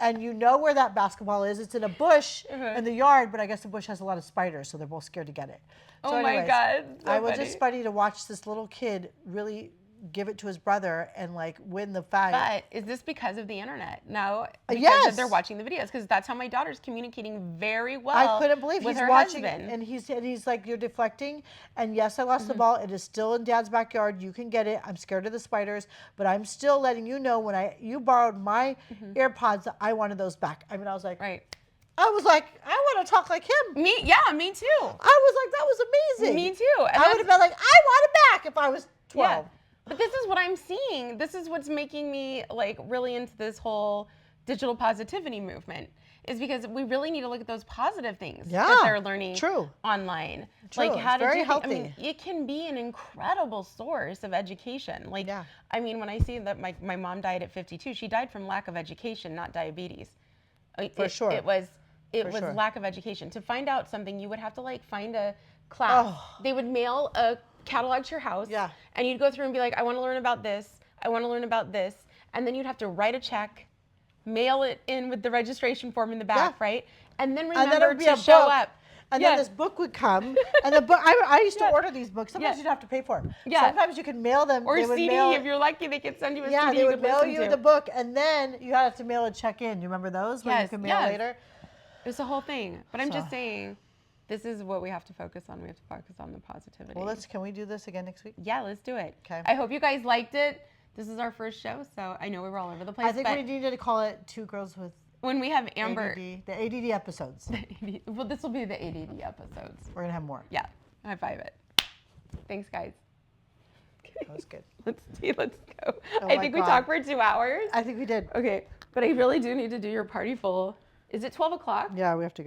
and you know where that basketball is. It's in a bush in the yard, but I guess the bush has a lot of spiders, so they're both scared to get it. So Oh my anyways, God, so I was funny. just funny to watch this little kid really give it to his brother and like win the fight. But is this because of the internet? No, because yes. they're watching the videos. Because that's how my daughter's communicating very well. I couldn't believe with he's her watching, husband. and he's like, you're deflecting. And yes, I lost the ball. It is still in Dad's backyard. You can get it. I'm scared of the spiders, but I'm still letting you know when you borrowed my AirPods that I wanted those back. I mean, I was like, Right. I want to talk like him. Me too. I was like, that was amazing. Me too. And I would have been like, I want it back if I was 12. But this is what I'm seeing. This is what's making me like really into this whole digital positivity movement, is because we really need to look at those positive things that they're learning online. True. Like, how It's very I healthy. mean, it can be an incredible source of education. Like, I mean, when I see that my mom died at 52, she died from lack of education, not diabetes. For sure. It was lack of education. To find out something, you would have to like find a class. They would mail a catalog to your house. Yeah. And you'd go through and be like, I want to learn about this. I want to learn about this. And then you'd have to write a check, mail it in with the registration form in the back, right? And then remember to show up. And then this book would come, and the book, I used to order these books. Sometimes you'd have to pay for them. Sometimes you could mail them. Or CD, if you're lucky, they could send you a CD. Yeah, they you would could mail listen you to. the book, and then you had to mail a check in. You remember those? Where you could mail later? It was the whole thing. But I'm just saying, this is what we have to focus on. We have to focus on the positivity. Well, can we do this again next week? Yeah, let's do it. Okay. I hope you guys liked it. This is our first show, so I know we were all over the place. I think we needed to call it Two Girls with when we have Amber. ADD, the ADD episodes. Well, this will be the ADD episodes. We're going to have more. Yeah. High five it. Thanks, guys. That was good. Let's go. Oh I think we talked for 2 hours. I think we did. Okay, but I really do need to do your party full. Is it 12 o'clock? Yeah, we have to go.